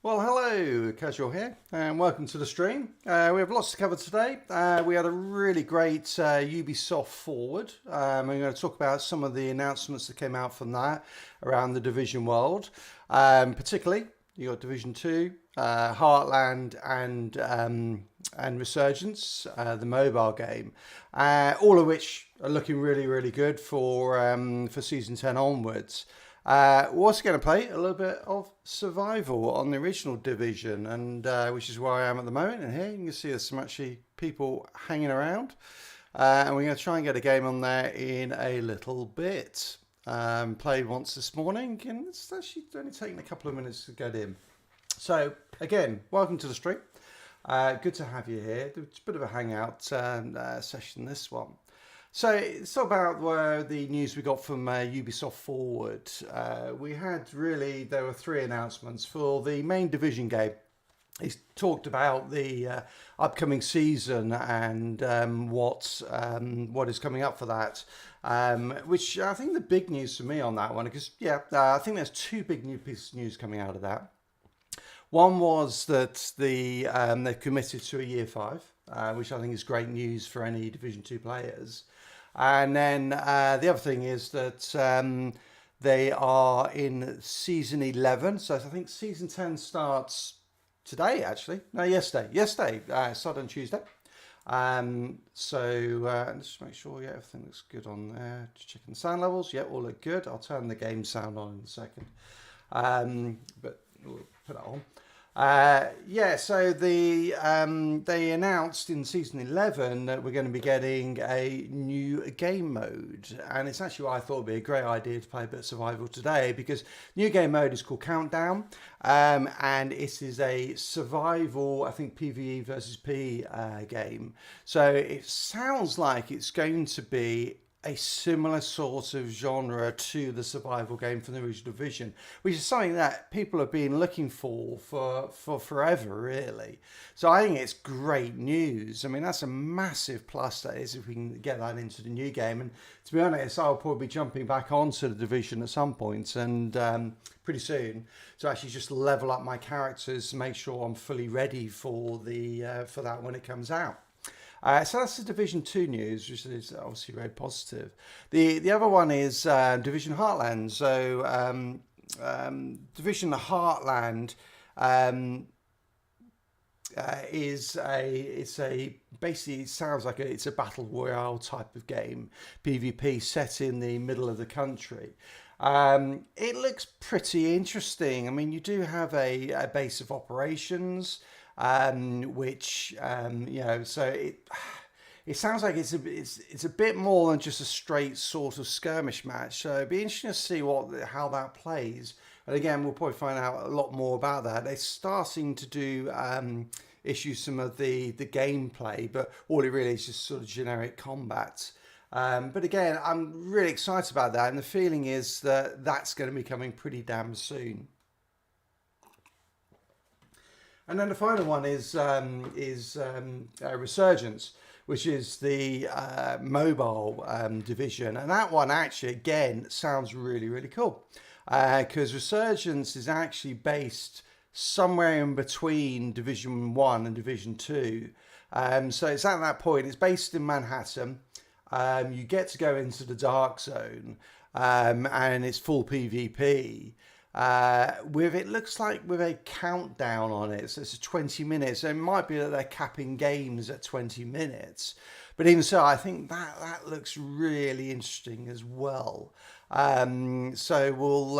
Well, hello, Casual here, and welcome to the stream. We have lots to cover today. We had a really great Ubisoft Forward. We're going to talk about some of the announcements that came out from that around the Division world. Particularly, you got Division 2, Heartland, and Resurgence, the mobile game, all of which are looking really, really good for Season 10 onwards. We're also going to play a little bit of survival on the original Division, and which is where I am at the moment. And here you can see there's some actually people hanging around, and we're going to try and get a game on there in a little bit. Played once this morning, and it's actually only taken a couple of minutes to get in. So again, welcome to the stream. Good to have you here. It's a bit of a hangout session, this one. So it's about the news we got from Ubisoft Forward. There were three announcements for the main Division game. He's talked about the upcoming season and what is coming up for that, which I think the big news for me on that one, because I think there's two big new pieces of news coming out of that. One was that they've committed to a year 5, which I think is great news for any Division 2 players. And then the other thing is that they are in Season 11. So I think Season 10 starts today, actually. No, yesterday. Yesterday, started on Tuesday. Let's make sure everything looks good on there. Just checking the sound levels. Yeah, all look good. I'll turn the game sound on in a second. But we'll put that on. So they announced in Season 11 that we're going to be getting a new game mode, and it's actually what I thought would be a great idea to play a bit of survival today, because new game mode is called Countdown, and it is a survival, I think, PvE versus P game. So it sounds like it's going to be a similar sort of genre to the survival game from the original Division, which is something that people have been looking for forever, really. So I think it's great news. I mean, that's a massive plus, that is, if we can get that into the new game. And to be honest, I'll probably be jumping back onto the Division at some point, and pretty soon, to actually just level up my characters to make sure I'm fully ready for that when it comes out. So that's the Division 2 news, which is obviously very positive. The other one is Division Heartland. So Division Heartland basically, it sounds like it's a battle royale type of game, PvP, set in the middle of the country. It looks pretty interesting. I mean, you do have a base of operations, so it sounds like it's a bit more than just a straight sort of skirmish match. So it'd be interesting to see how that plays. And again, we'll probably find out a lot more about that. They're starting to do issue some of the gameplay, but all it really is just sort of generic combat. But again, I'm really excited about that, and the feeling is that that's going to be coming pretty damn soon. And then the final one is Resurgence, which is the mobile division. And that one actually, again, sounds really, really cool. Because Resurgence is actually based somewhere in between Division 1 and Division 2. So it's at that point. It's based in Manhattan. You get to go into the Dark Zone, and it's full PvP. It looks like with a countdown on it, so it's 20 minutes. So it might be that they're capping games at 20 minutes, but even so, I think that looks really interesting as well. So we'll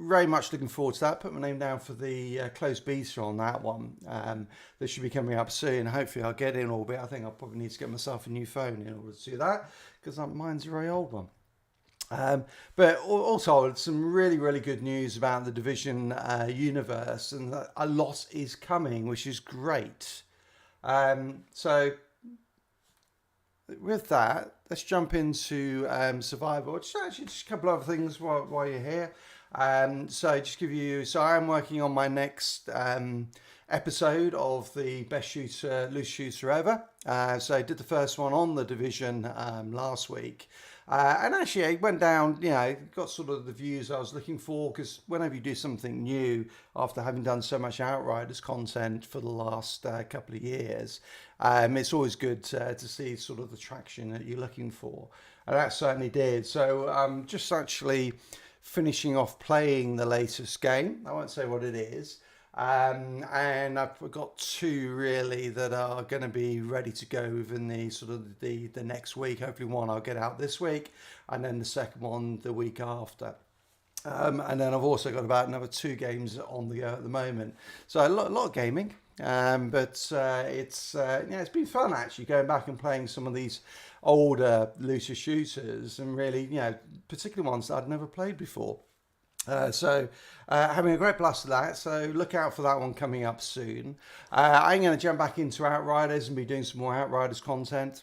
very much looking forward to that. Put my name down for the closed beta on that one. That should be coming up soon. Hopefully, I'll get in orbit. I think I'll probably need to get myself a new phone in order to do that, because mine's a very old one. But also some really, really good news about the Division universe, and a lot is coming, which is great. So with that, let's jump into survival. Just a couple of other things while you're here. So just give you, so I am working on my next episode of the best shooter, loose shooter ever. So I did the first one on the Division last week. And actually, it went down, got sort of the views I was looking for, because whenever you do something new, after having done so much Outriders content for the last couple of years, it's always good to see sort of the traction that you're looking for. And that certainly did. So I'm just actually finishing off playing the latest game. I won't say what it is. And I've got two really that are going to be ready to go within the sort of the next week. Hopefully one I'll get out this week, and then the second one the week after. And then I've also got about another 2 games on the go at the moment. So a lot of gaming, but it's been fun actually going back and playing some of these older looter shooters, and really particularly ones that I'd never played before. So having a great blast of that, so look out for that one coming up soon. I'm going to jump back into Outriders and be doing some more Outriders content,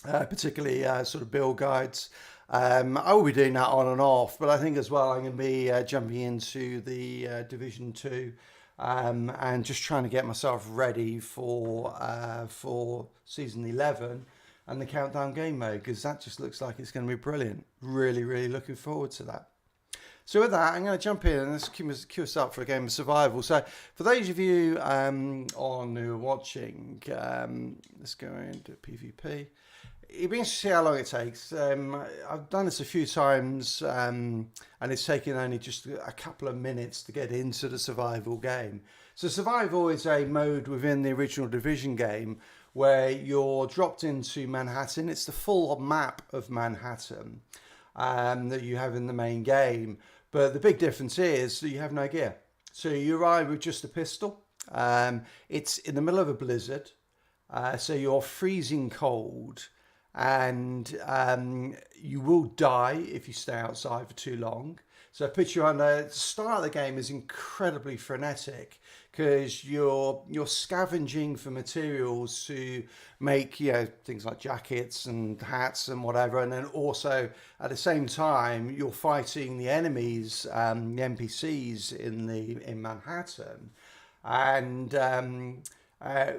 particularly sort of build guides. I will be doing that on and off, but I think as well I'm going to be jumping into the Division 2 and just trying to get myself ready for Season 11 and the Countdown game mode, because that just looks like it's going to be brilliant. Really, really looking forward to that. So with that, I'm going to jump in and let's cue us up for a game of survival. So for those of you on who are watching, let's go into PvP. It'd be interesting to see how long it takes. I've done this a few times, and it's taken only just a couple of minutes to get into the survival game. So survival is a mode within the original Division game where you're dropped into Manhattan. It's the full map of Manhattan that you have in the main game. But the big difference is that you have no gear. So you arrive with just a pistol. It's in the middle of a blizzard. So you're freezing cold. And you will die if you stay outside for too long. So put you on the start of the game is incredibly frenetic, because you're scavenging for materials to make things like jackets and hats and whatever, and then also at the same time you're fighting the enemies, the NPCs in Manhattan, and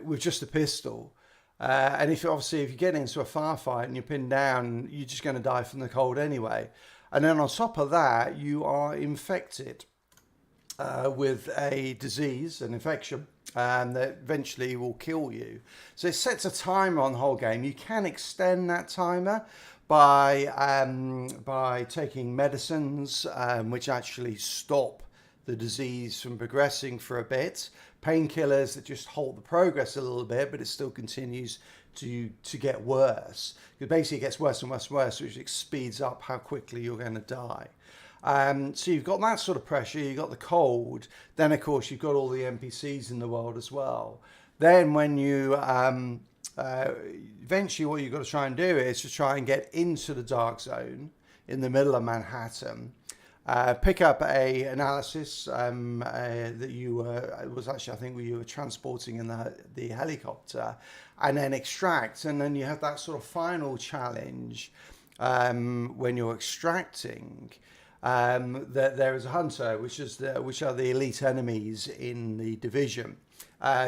with just a pistol. And if you get into a firefight and you're pinned down, you're just going to die from the cold anyway. And then on top of that, you are infected with a disease, an infection, that eventually will kill you. So it sets a timer on the whole game. You can extend that timer by taking medicines which actually stop the disease from progressing for a bit. Painkillers that just halt the progress a little bit, but it still continues to get worse. It basically gets worse and worse and worse, which speeds up how quickly you're going to die. So you've got that sort of pressure, you've got the cold, then of course you've got all the NPCs in the world as well. Then when you, eventually what you've got to try and do is to try and get into the dark zone in the middle of Manhattan. Pick up a analysis that you was actually, I think, you were transporting in the helicopter, and then extract. And then you have that sort of final challenge when you're extracting, that there is a hunter, which are the elite enemies in the Division.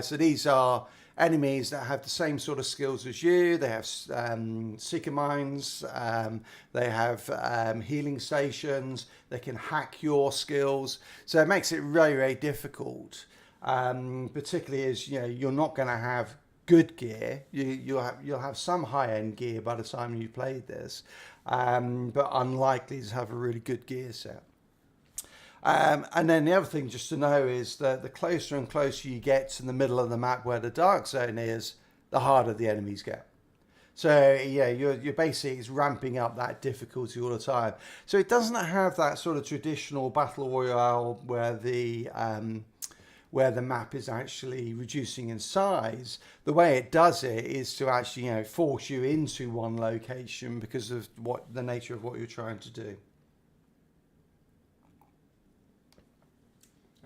So these are enemies that have the same sort of skills as you. They have seeker mines, they have healing stations, they can hack your skills. So it makes it very, very difficult, particularly as you're not going to have good gear. You'll have some high-end gear by the time you've played this, but unlikely to have a really good gear set. And then the other thing just to know is that the closer and closer you get to the middle of the map where the dark zone is, the harder the enemies get. So yeah, you're basically ramping up that difficulty all the time. So it doesn't have that sort of traditional battle royale where the map is actually reducing in size. The way it does it is to actually force you into one location because of the nature of what you're trying to do.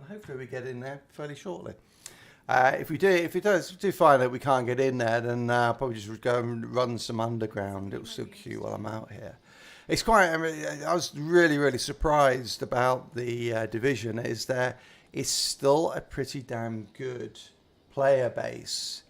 Hopefully we get in there fairly shortly. If we do find that we can't get in there, then I'll probably just go and run some underground. It'll still queue while I'm out here. It's quite. I mean, I was really surprised about the division. Is there is still a pretty damn good player base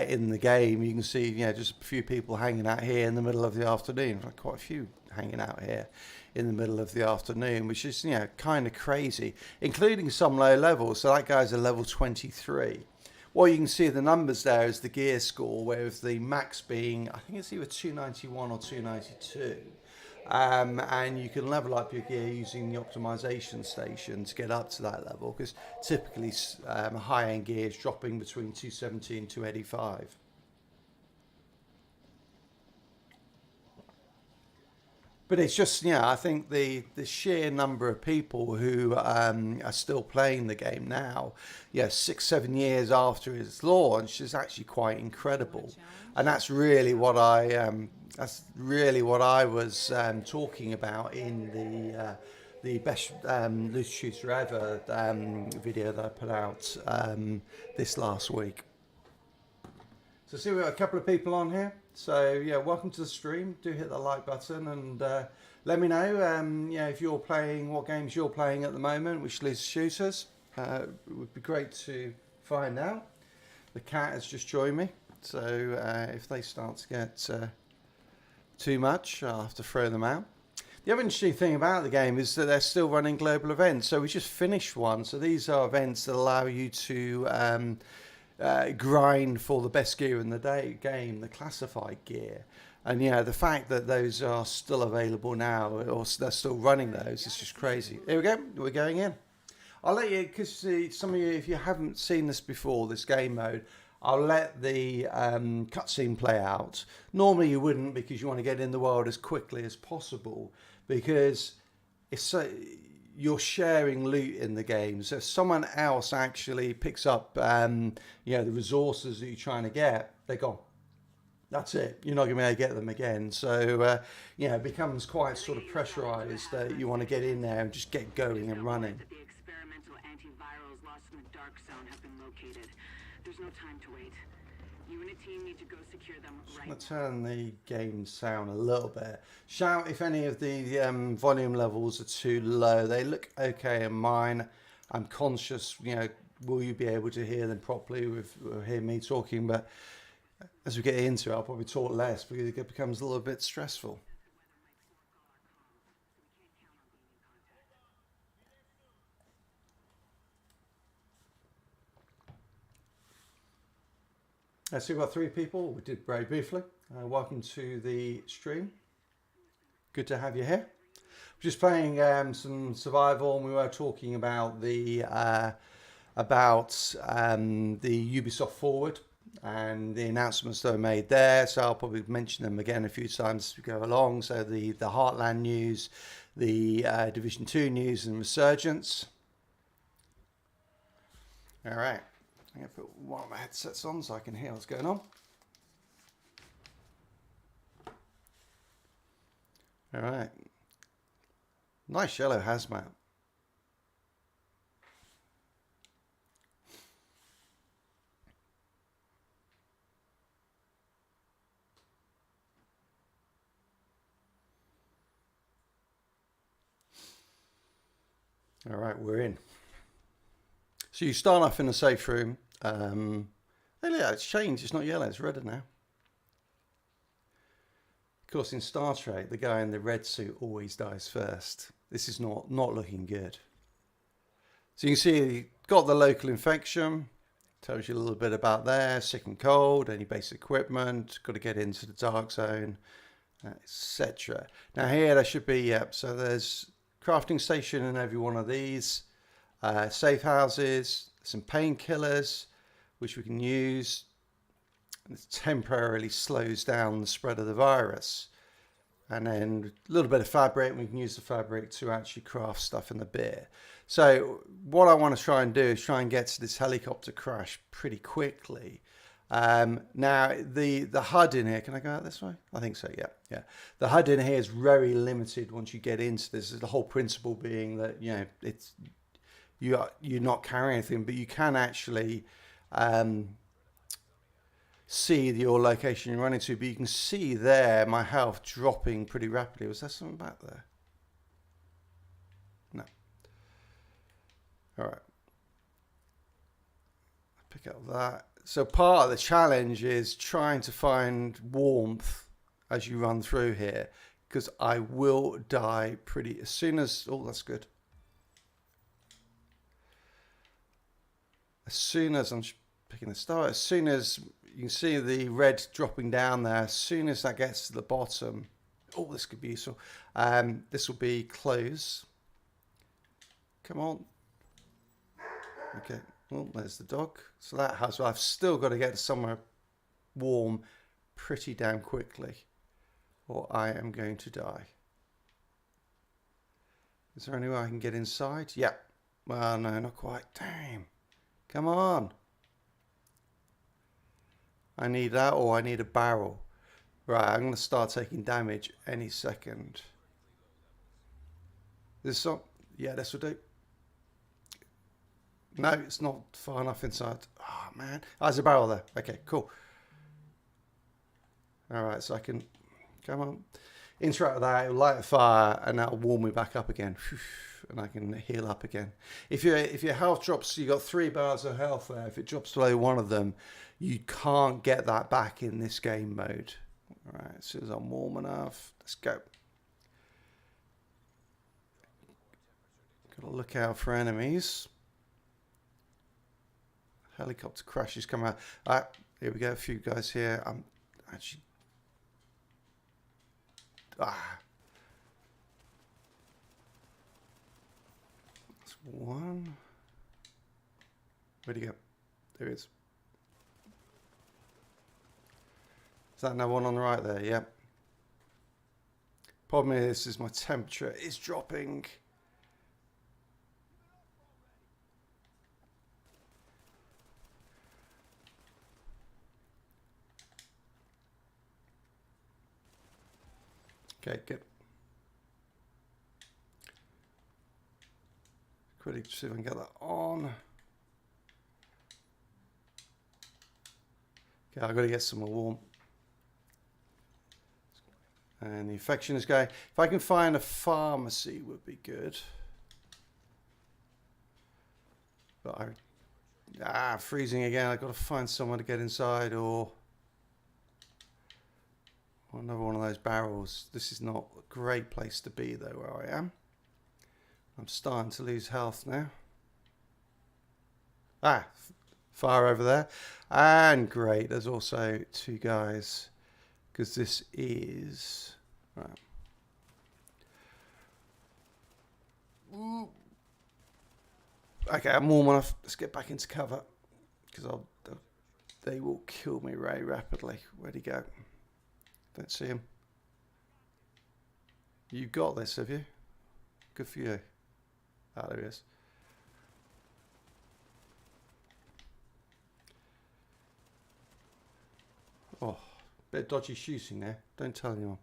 in the game. You can see, just a few people hanging out here in the middle of the afternoon. Quite a few hanging out here in the middle of the afternoon, which is, kind of crazy, including some low levels. So that guy's a level 23. What you can see the numbers there is the gear score, with the max being, I think it's either 291 or 292. And you can level up your gear using the optimization station to get up to that level, because typically high-end gear is dropping between 270 and 285. But it's just, I think the sheer number of people who are still playing the game now, 6-7 years after its launch, is actually quite incredible. And that's really what I was talking about in the best loot shooter ever video that I put out this last week. So see, we've got a couple of people on here. So welcome to the stream. Do hit the like button and let me know if you're playing, what games you're playing at the moment, which loot shooters. It would be great to find out. The cat has just joined me, so if they start to get too much, I'll have to throw them out. The other interesting thing about the game is that they're still running global events. So we just finished one. So these are events that allow you to grind for the best gear in the game, the classified gear. And the fact that those are still available now, or they're still running those, is just crazy. Here we go, we're going in. I'll let you, because some of you, if you haven't seen this before, this game mode, I'll let the cutscene play out. Normally you wouldn't, because you want to get in the world as quickly as possible, because you're sharing loot in the game. So if someone else actually picks up the resources that you're trying to get, they're gone. That's it. You're not going to be able to get them again. So it becomes quite sort of pressurized that you want to get in there and just get going and running. The experimental antivirals lost in the dark zone have been located. There's no time to wait. You and a team need to go secure them right now. Let's turn the game sound a little bit. Shout if any of the volume levels are too low. They look okay in mine. I'm conscious, will you be able to hear them properly hear me talking? But as we get into it, I'll probably talk less because it becomes a little bit stressful. So we've got 3 people. We did very briefly. Welcome to the stream. Good to have you here. We're just playing some survival, and we were talking about the Ubisoft Forward and the announcements that were made there. So I'll probably mention them again a few times as we go along. So the Heartland news, the Division 2 news, and Resurgence. All right. I'm going to put one of my headsets on so I can hear what's going on. All right. Nice yellow hazmat. All right, we're in. So you start off in a safe room. It's changed. It's not yellow. It's redder now. Of course, in Star Trek, the guy in the red suit always dies first. This is not looking good. So you can see got the local infection. Tells you a little bit about there. Sick and cold. Any basic equipment. Got to get into the dark zone, etc. Now here there should be so there's crafting station in every one of these. Safe houses, some painkillers, which we can use. And it temporarily slows down the spread of the virus. And then a little bit of fabric, we can use the fabric to actually craft stuff in the beer. So what I want to try and do is try and get to this helicopter crash pretty quickly. Now the HUD in here, can I go out this way? I think so, yeah. The HUD in here is very limited once you get into this. The whole principle being that, you're not carrying anything, but you can actually see your location you're running to, but you can see there my health dropping pretty rapidly. Was there something back there? No. All right. Pick up that. So part of the challenge is trying to find warmth as you run through here, because I will die pretty as soon as... Oh, that's good. As soon as I'm picking the star, as soon as you can see the red dropping down there, as soon as that gets to the bottom, oh, this could be useful. This will be close. Come on. Okay. Well, there's the dog. So that has, well, I've still got to get somewhere warm pretty damn quickly, or I am going to die. Is there any way I can get inside? Yeah. Well, no, not quite. Damn. Come on. I need that, or I need a barrel. Right, I'm going to start taking damage any second. This one? Yeah, this will do. No, it's not far enough inside. Oh, man. Oh, there's a barrel there. Okay, cool. All right, so I can... Come on. Interact with that, it'll light a fire, and that'll warm me back up again. And I can heal up again. If your health drops, you've got 3 bars of health there. If it drops below one of them, you can't get that back in this game mode. All right, as soon as I'm warm enough, let's go. Got to look out for enemies. Helicopter crashes come out. Here we go, a few guys here. I'm actually... That's one. Where'd he go? There he is. Is that another one on the right there? Yep. Problem is my temperature is dropping. Okay, good. Quickly see if I can get that on. Okay, I've got to get some more warm. And the infection is going. If I can find a pharmacy would be good. But freezing again. I've got to find someone to get inside, or another one of those barrels. This is not a great place to be though, where I am. I'm starting to lose health now. Fire over there. And great, there's also 2 guys. Because this is... Right. Ooh. Okay, I'm warm enough. Let's get back into cover. Because they will kill me very rapidly. Where'd he go? Don't see him. You got this, have you? Good for you. Ah, there he is. Oh, bit of dodgy shooting there. Don't tell anyone.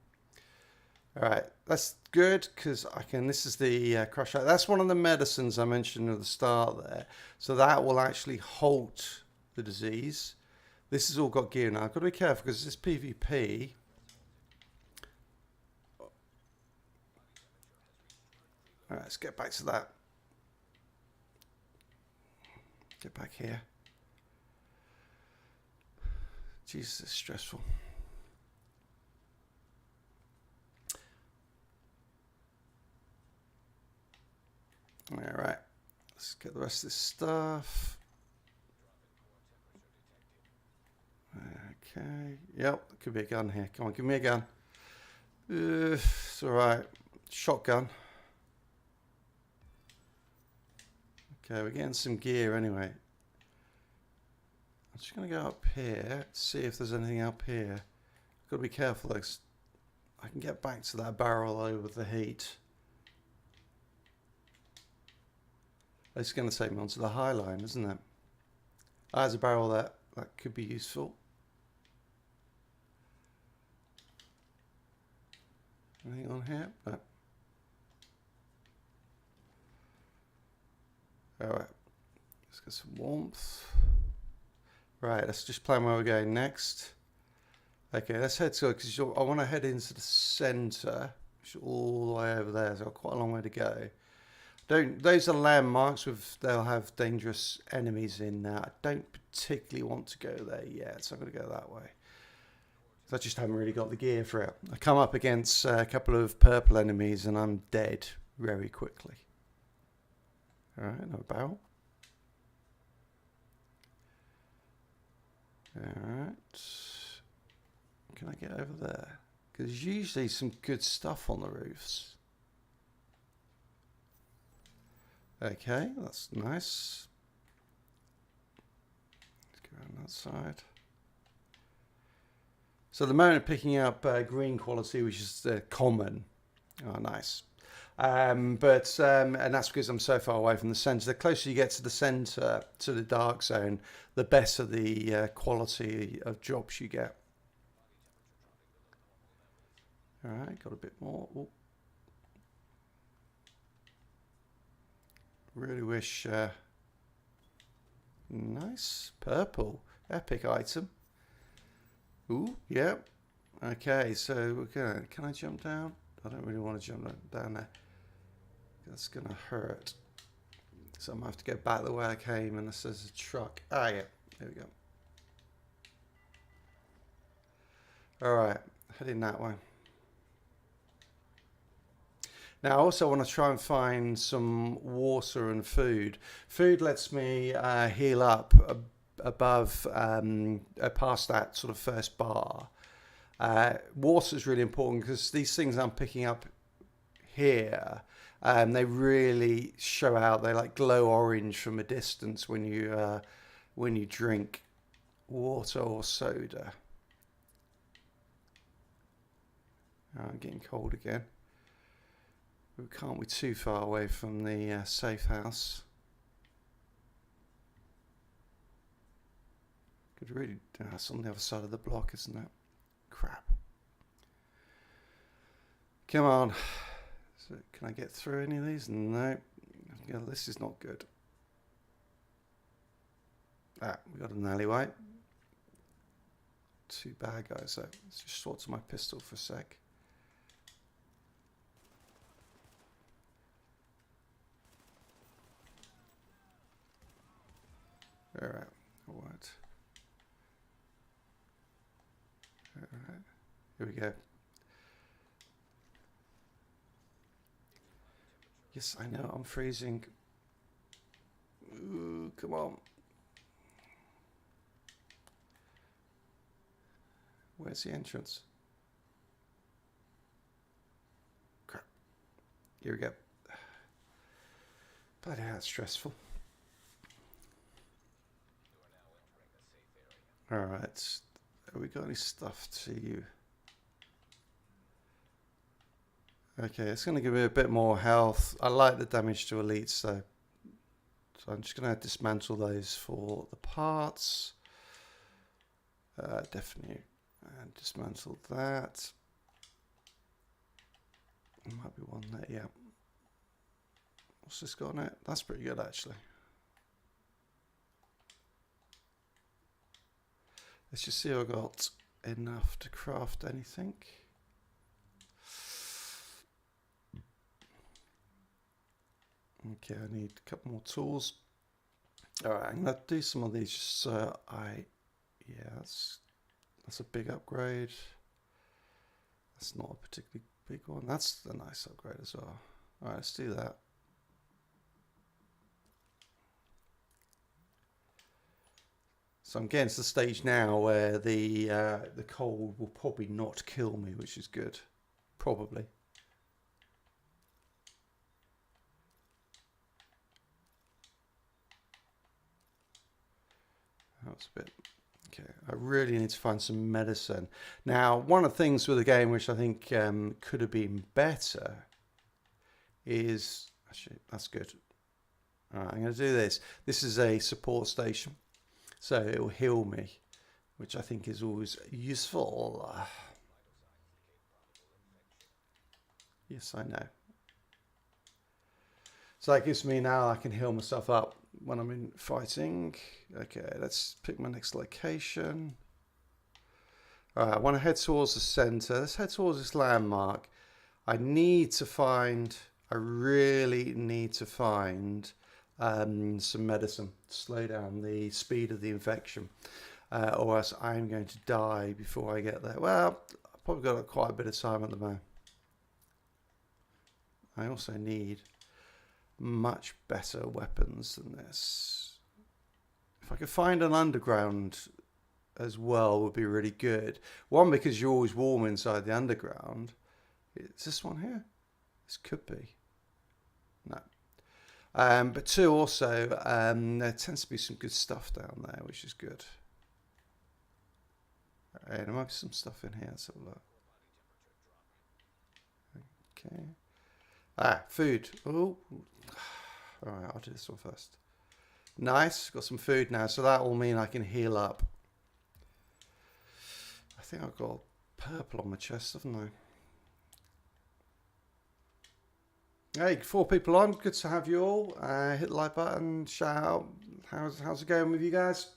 All right, that's good because I can. This is the crush. That's one of the medicines I mentioned at the start there. So that will actually halt the disease. This has all got gear now. I've got to be careful because this PvP. All right, let's get back to that. Get back here. Jesus, it's stressful. All right, let's get the rest of this stuff. Okay, yep, there could be a gun here. Come on, give me a gun. It's all right. Shotgun. Okay, we're getting some gear anyway. I'm just going to go up here, see if there's anything up here. Got to be careful, though. I can get back to that barrel over the heat. It's going to take me onto the high line, isn't it? There's a barrel there. That could be useful. Anything on here? No. Alright. Let's get some warmth. Right, let's just plan where we're going next. Okay, let's head to, because I want to head into the centre, which is all the way over there, so I've got quite a long way to go. Those are landmarks they'll have dangerous enemies in there. I don't particularly want to go there yet, so I'm going to go that way. I just haven't really got the gear for it. I come up against a couple of purple enemies and I'm dead very quickly. Alright, another barrel. Alright. Can I get over there? Because there's usually some good stuff on the roofs. Okay, that's nice. Let's go around that side. So the moment picking up green quality, which is common. Oh, nice. And that's because I'm so far away from the centre. The closer you get to the centre, to the dark zone, the better the quality of jobs you get. All right, got a bit more. Ooh. Really wish. Nice purple, epic item. Ooh, yeah. Okay, so we're gonna. Can I jump down? I don't really want to jump down there. That's gonna hurt. So I'm gonna have to go back the way I came, and this is a truck. Ah, yeah. There we go. All right, heading that way. Now, I also want to try and find some water and food. Food lets me heal up above, past that sort of first bar. Water is really important because these things I'm picking up here, they really show out. They like glow orange from a distance when you drink water or soda. Oh, I'm getting cold again. We can't be too far away from the safe house. Could really. It's on the other side of the block, isn't it? Crap. Come on. So can I get through any of these? No. Yeah, this is not good. Ah, we got an alleyway. 2 bad guys. So let's just swap to my pistol for a sec. Alright, alright. Alright, here we go. Yes, I know, I'm freezing. Ooh, come on. Where's the entrance? Crap. Here we go. Bloody hell, it's stressful. Alright, have we got any stuff to you? Okay, it's going to give me a bit more health. I like the damage to elites though. So I'm just going to dismantle those for the parts. Definitely. And dismantle that. There might be one there, yeah. What's this got on it? That's pretty good actually. Let's just see if I've got enough to craft anything. Okay, I need a couple more tools. Alright, I'm going to do some of these just so yeah, that's a big upgrade. That's not a particularly big one. That's a nice upgrade as well. Alright, let's do that. So I'm getting to the stage now where the cold will probably not kill me, which is good. Probably. That's a bit. Okay, I really need to find some medicine. Now, one of the things with the game which I think could have been better is actually that's good. All right, I'm going to do this. This is a support station. So it will heal me, which I think is always useful. Yes, I know. So that gives me now, I can heal myself up when I'm in fighting. Okay, let's pick my next location. Alright, I want to head towards the center. Let's head towards this landmark. I really need to find some medicine to slow down the speed of the infection. Or else I'm going to die before I get there. Well, I've probably got quite a bit of time at the moment. I also need much better weapons than this. If I could find an underground as well would be really good. One, because you're always warm inside the underground. Is this one here? This could be. No. But two, also, there tends to be some good stuff down there, which is good. Alright, there might be some stuff in here. Let's have a look. Okay. Ah, food. Oh. Alright, I'll do this one first. Nice. Got some food now, so that will mean I can heal up. I think I've got purple on my chest, haven't I? Hey, 4 people on. Good to have you all. Hit the like button. Shout out. How's it going with you guys?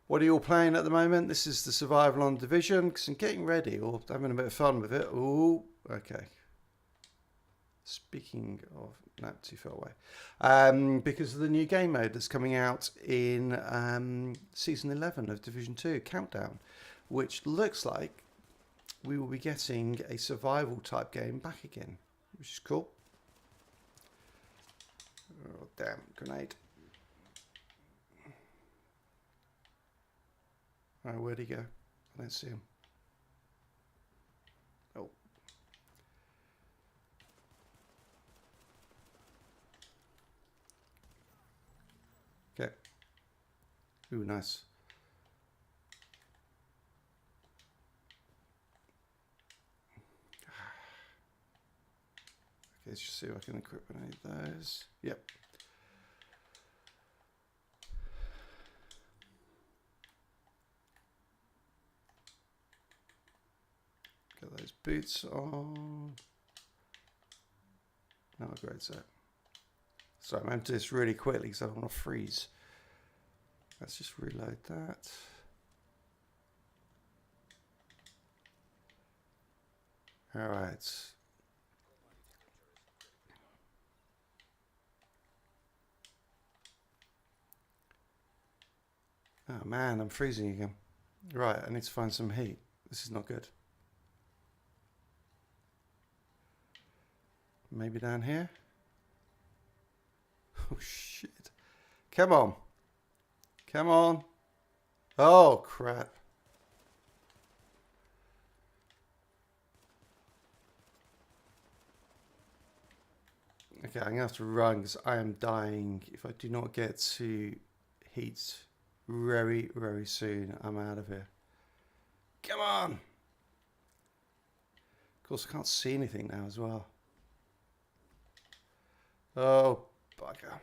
What are you all playing at the moment? This is the Survival on Division. Because I'm getting ready or having a bit of fun with it. Ooh, okay. Speaking of, no, too far away. Because of the new game mode that's coming out in Season 11 of Division 2, Countdown. Which looks like we will be getting a survival type game back again. Which is cool. Oh, damn, grenade. Oh, where'd he go? I don't see him. Oh. Okay. Ooh, nice. Okay, let's just see if I can equip any of those. Yep. Get those boots on. No, great set. So I'm going to do this really quickly because I don't want to freeze. Let's just reload that. All right. Oh man, I'm freezing again. Right, I need to find some heat. This is not good. Maybe down here? Oh shit. Come on. Come on. Oh crap. Okay, I'm going to have to run because I am dying. If I do not get to heat very, very soon, I'm out of here. Come on! Of course, I can't see anything now as well. Oh, bugger.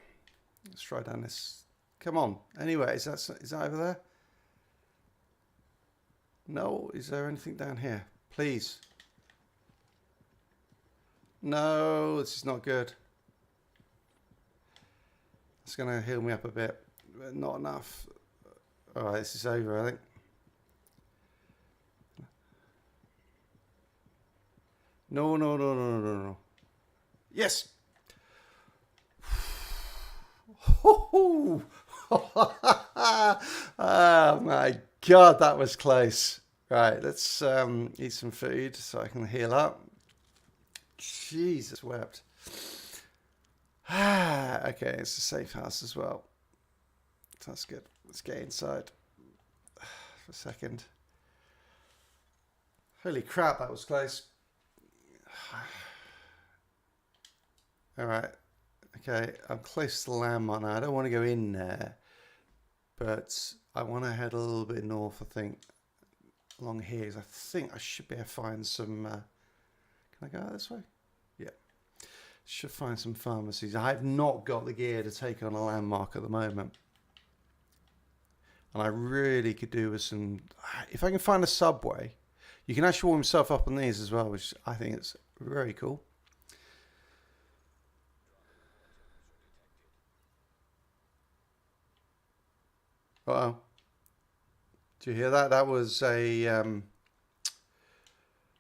Let's try down this. Come on. Anyway, is that over there? No. Is there anything down here? Please. No, this is not good. It's going to heal me up a bit, but not enough. Alright, this is over, I think. No, no, no, no, no, no. Yes! Oh my god, that was close. Right, let's eat some food so I can heal up. Jesus wept. Okay, it's a safe house as well. That's good. Let's get inside for a second. Holy crap, that was close. Alright. Okay, I'm close to the landmark now. I don't want to go in there, but I want to head a little bit north, I think, along here. I think I should be able to find some... can I go out this way? Yeah. Should find some pharmacies. I have not got the gear to take on a landmark at the moment. And I really could do with some... If I can find a subway, you can actually warm yourself up on these as well, which I think is very cool. Uh-oh. Do you hear that? That was a...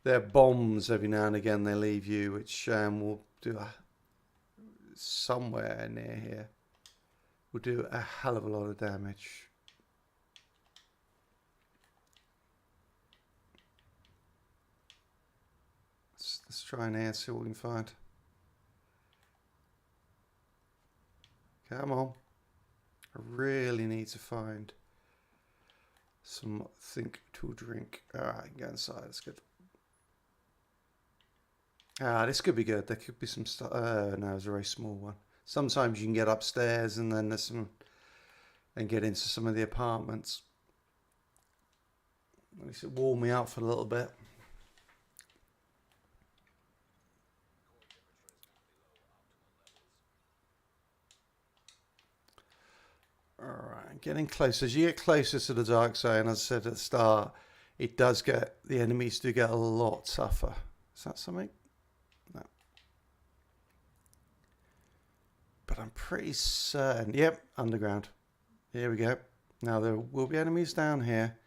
They're bombs every now and again they leave you, which will do somewhere near here. Will do a hell of a lot of damage. Let's try and answer what we can find. Come on. I really need to find something to drink. Alright, I can go inside. That's good. This could be good. There could be some stuff. No, it's a very small one. Sometimes you can get upstairs and then there's some, and get into some of the apartments. At least it warmed me up for a little bit. Alright, getting closer. As you get closer to the dark zone, as I said at the start, it does get, the enemies do get a lot tougher. Is that something? No. But I'm pretty certain, yep, underground. Here we go. Now there will be enemies down here,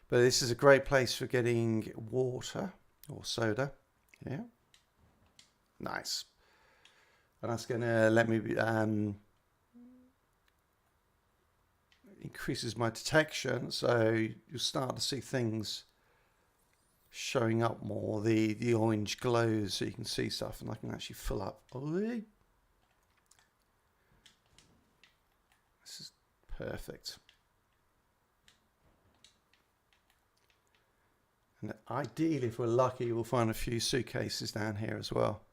but this is a great place for getting water or soda. Yeah. Nice. And that's going to let me increases my detection, so you'll start to see things showing up more. The orange glows so you can see stuff, and I can actually fill up. This is perfect. And ideally, if we're lucky, we'll find a few suitcases down here as well,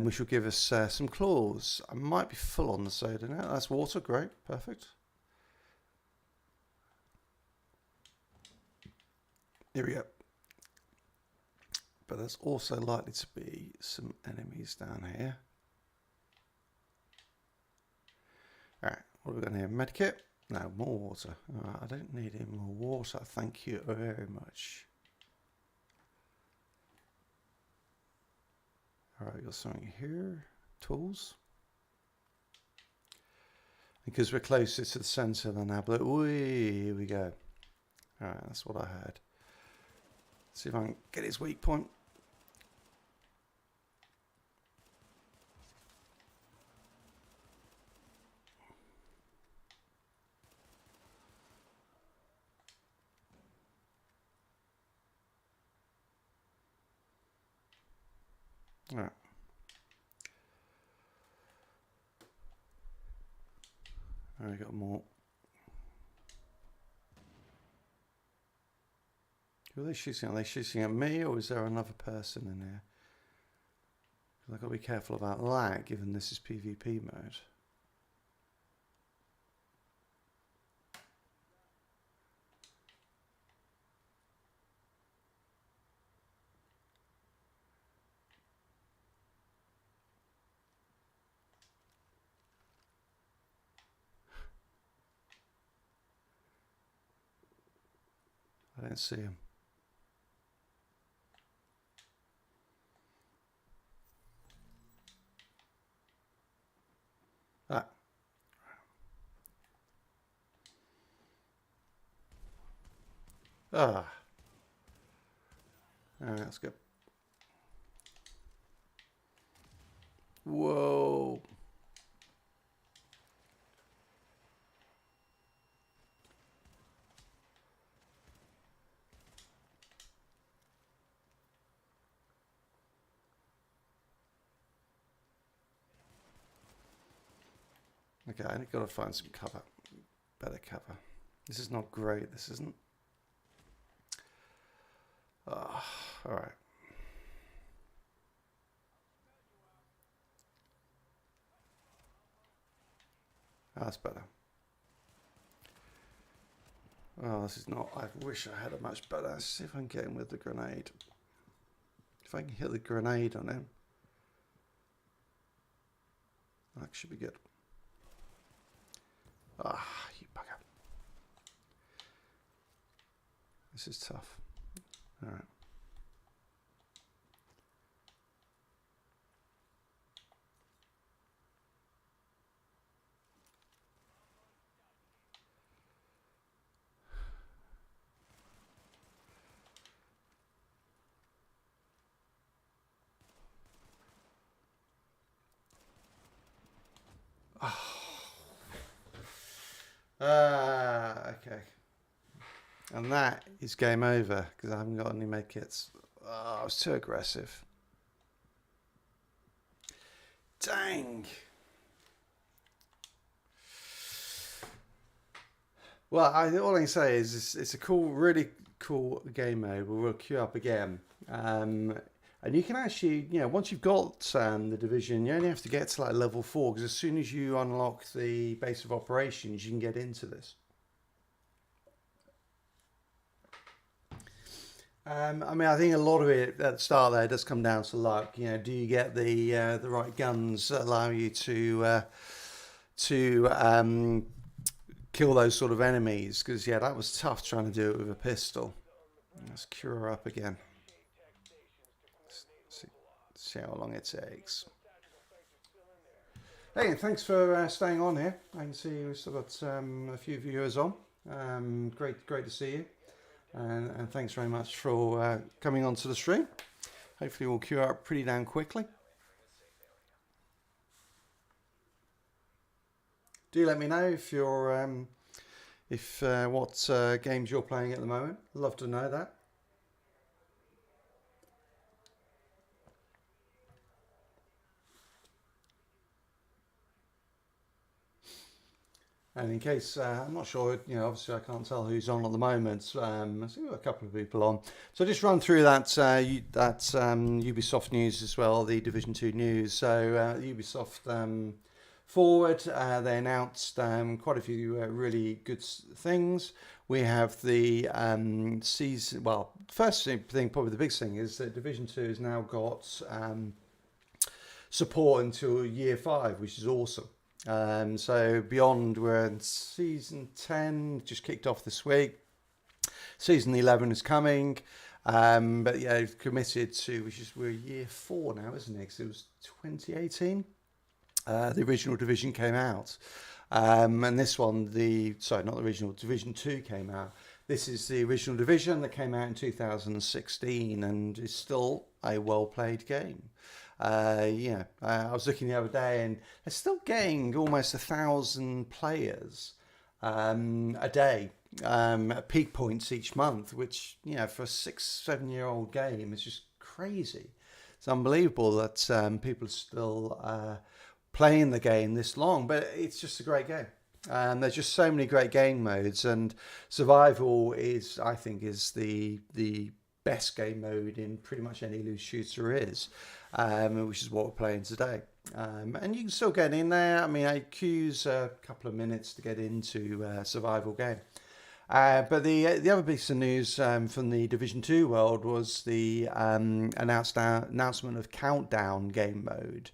which will give us some claws. I might be full on the soda now. That's water, great, perfect. Here we go. But there's also likely to be some enemies down here. Alright, what have we got here? Medkit? No, more water. I don't need any more water, thank you very much. Alright, we got something here. Tools. Because we're closer to the centre than now, but here we go. Alright, that's what I had. See if I can get his weak point. All right. I got more. Who are they shooting at? Are they shooting at me, or is there another person in here? Because I've got to be careful about lag, given this is PvP mode. I don't see him. Ah. Ah. Alright, that's good. Whoa. Okay, I've got to find some cover. Better cover. This is not great, this isn't. Alright. That's better. Oh, this is not. I wish I had a much better. Let's see if I can get him with the grenade. If I can hit the grenade on him, that should be good. Ah, you bugger. This is tough. All right. Okay. And that is game over because I haven't got any medkits. Oh, I was too aggressive. Dang. Well, all I can say is it's a cool, really cool game mode. We'll queue up again. And you can actually, once you've got the division, you only have to get to like level 4 because as soon as you unlock the base of operations, you can get into this. I mean, I think a lot of it at the start there does come down to luck. Do you get the right guns that allow you to kill those sort of enemies? Because that was tough trying to do it with a pistol. Let's queue her up again. See how long it takes. Hey, thanks for staying on here. I can see we've still got a few viewers on. Great to see you. And thanks very much for coming onto the stream. Hopefully we'll queue up pretty damn quickly. Do let me know if you're what games you're playing at the moment. I'd love to know that. And in case, I'm not sure, obviously I can't tell who's on at the moment. I see we've got a couple of people on. So just run through that Ubisoft news as well, the Division 2 news. So Ubisoft Forward, they announced quite a few really good things. We have the season, well, first thing, probably the biggest thing is that Division 2 has now got support until year 5, which is awesome. So beyond, we're in season 10, just kicked off this week. Season 11 is coming, but committed to, we're year 4 now, isn't it? Because it was 2018. The original Division came out, and this one, not the original, Division 2 came out. This is the original Division that came out in 2016 and is still a well-played game. I was looking the other day and they're still getting almost 1,000 players a day at peak points each month, which, for a 6-7-year-old game is just crazy. It's unbelievable that people are still playing the game this long, but it's just a great game. There's just so many great game modes, and survival I think is the best game mode in pretty much any loose shooter is, which is what we're playing today. And you can still get in there. I mean, it queues a couple of minutes to get into a survival game. But the other piece of news from the Division 2 world was the announcement of Countdown game mode,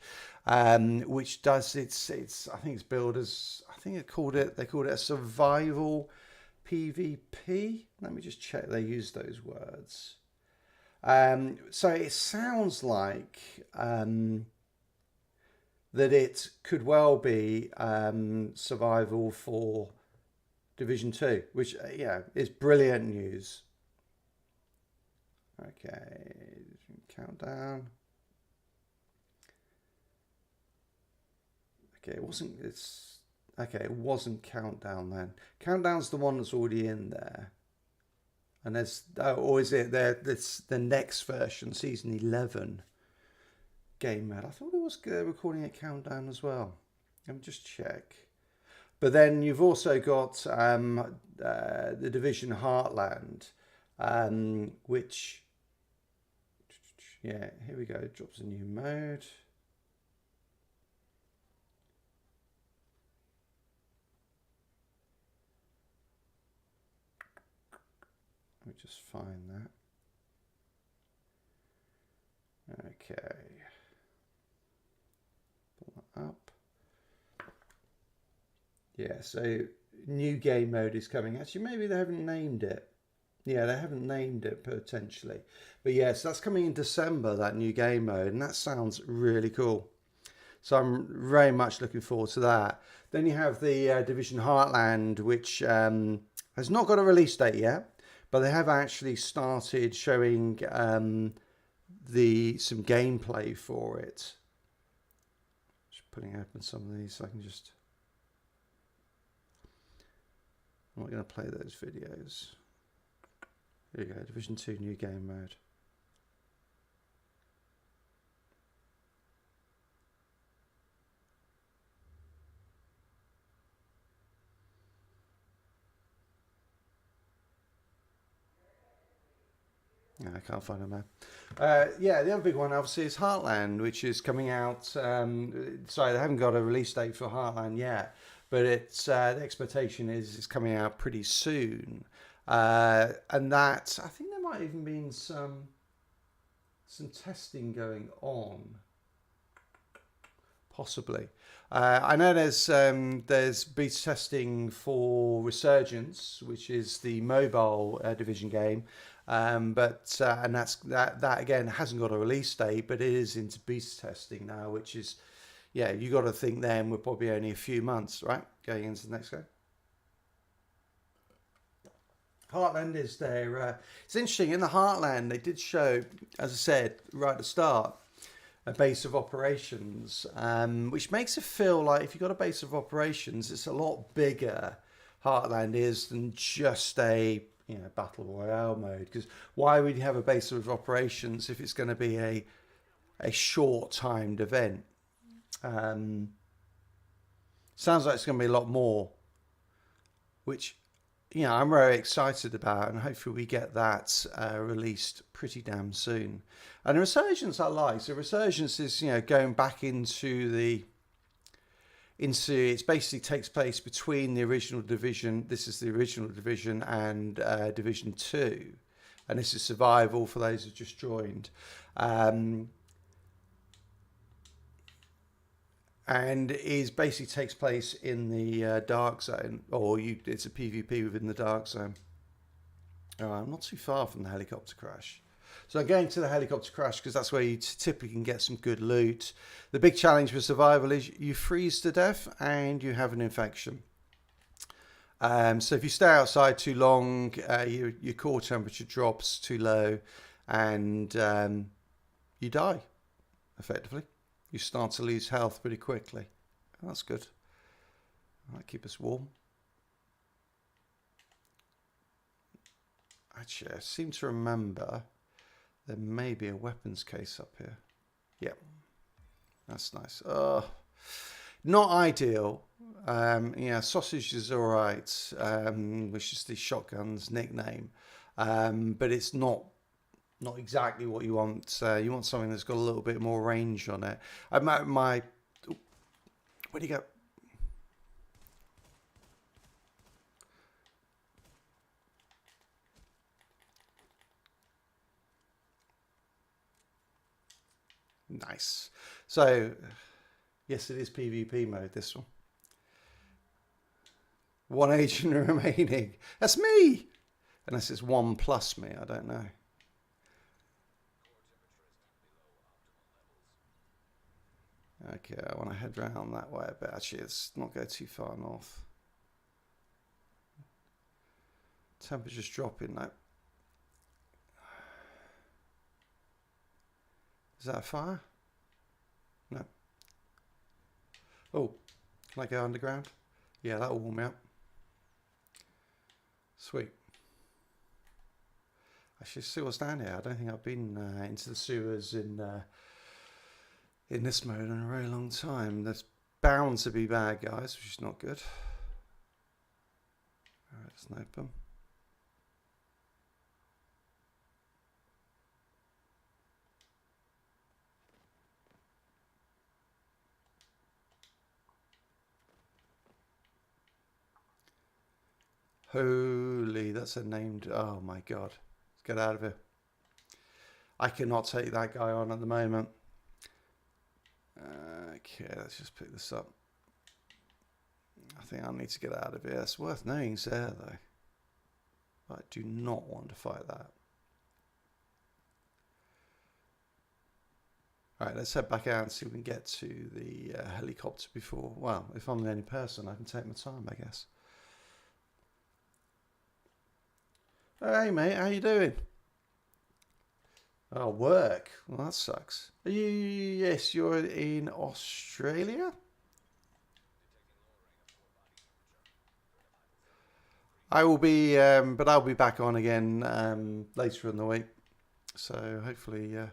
which does its I think it's billed as, they called it a survival PvP. Let me just check they use those words. So it sounds like that it could well be survival for Division 2, which is brilliant news. Okay, Countdown. Okay, it wasn't Countdown then. Countdown's the one that's already in there. And or is it that's the next version, season 11 game mode? I thought it was recording at Countdown as well. Let me just check. But then you've also got the Division Heartland, which, here we go, it drops a new mode. Let me just find that. Okay. Pull that up. Yeah, so new game mode is coming. Actually, maybe they haven't named it. Yeah, they haven't named it potentially. But yes, that's coming in December, that new game mode, and that sounds really cool. So I'm very much looking forward to that. Then you have the Division Heartland, which has not got a release date yet, but they have actually started showing some gameplay for it. Just putting open some of these so I can just... I'm not going to play those videos. Here you go, Division 2 new game mode. Yeah, I can't find them now. Yeah, the other big one obviously is Heartland, which is coming out. Sorry, they haven't got a release date for Heartland yet, but it's the expectation is it's coming out pretty soon. And that I think there might even been some testing going on, possibly. I know there's beta testing for Resurgence, which is the mobile Division game, but and that again hasn't got a release date, but it is into beta testing now, which is, yeah, you got to think then we're probably only a few months, right, going into the next game. Heartland is there. It's interesting, in the Heartland they did show, as I said right at the start, a base of operations, which makes it feel like if you've got a base of operations, it's a lot bigger, Heartland is, than just a battle royale mode. Because why would you have a base of operations if it's going to be a short timed event? Sounds like it's going to be a lot more, which I'm very excited about, and hopefully we get that released pretty damn soon. And Resurgence I like. So Resurgence is going back into it basically takes place between the original Division. This is the original Division and Division 2, and this is survival for those who just joined. And is basically takes place in the dark zone, or it's a PvP within the dark zone. I'm not too far from the helicopter crash, so I'm going to the helicopter crash because that's where you typically can get some good loot. The big challenge with survival is you freeze to death and you have an infection. So if you stay outside too long, your core temperature drops too low, and you die effectively. You start to lose health pretty quickly. Oh, that's good. Might keep us warm. Actually, I seem to remember there may be a weapons case up here. Yep. That's nice. Not ideal. Sausage is alright, which is the shotgun's nickname. But it's not exactly what you want. You want something that's got a little bit more range on it. Where'd you go? Nice. So, yes, it is PvP mode, this one. One agent remaining. That's me! Unless it's one plus me, I don't know. Okay, I want to head round that way a bit. Actually, let's not go too far north. Temperature's dropping now. Is that a fire? No. Oh, can I go underground? Yeah, that'll warm me up. Sweet. Actually, see what's down here. I don't think I've been into the sewers in this mode in a very long time. There's bound to be bad guys, which is not good. Alright, snipe them. Holy, that's a named... Oh my god. Let's get out of here. I cannot take that guy on at the moment. Okay, let's just pick this up. I think I need to get out of here. It's worth knowing he's there, though. I do not want to fight that. Alright, let's head back out and see if we can get to the helicopter before... Well, if I'm the only person, I can take my time, I guess. Hey, mate, how you doing? Oh, work. Well, that sucks. Are you... Yes, you're in Australia? I will be, but I'll be back on again later in the week. So hopefully, yeah.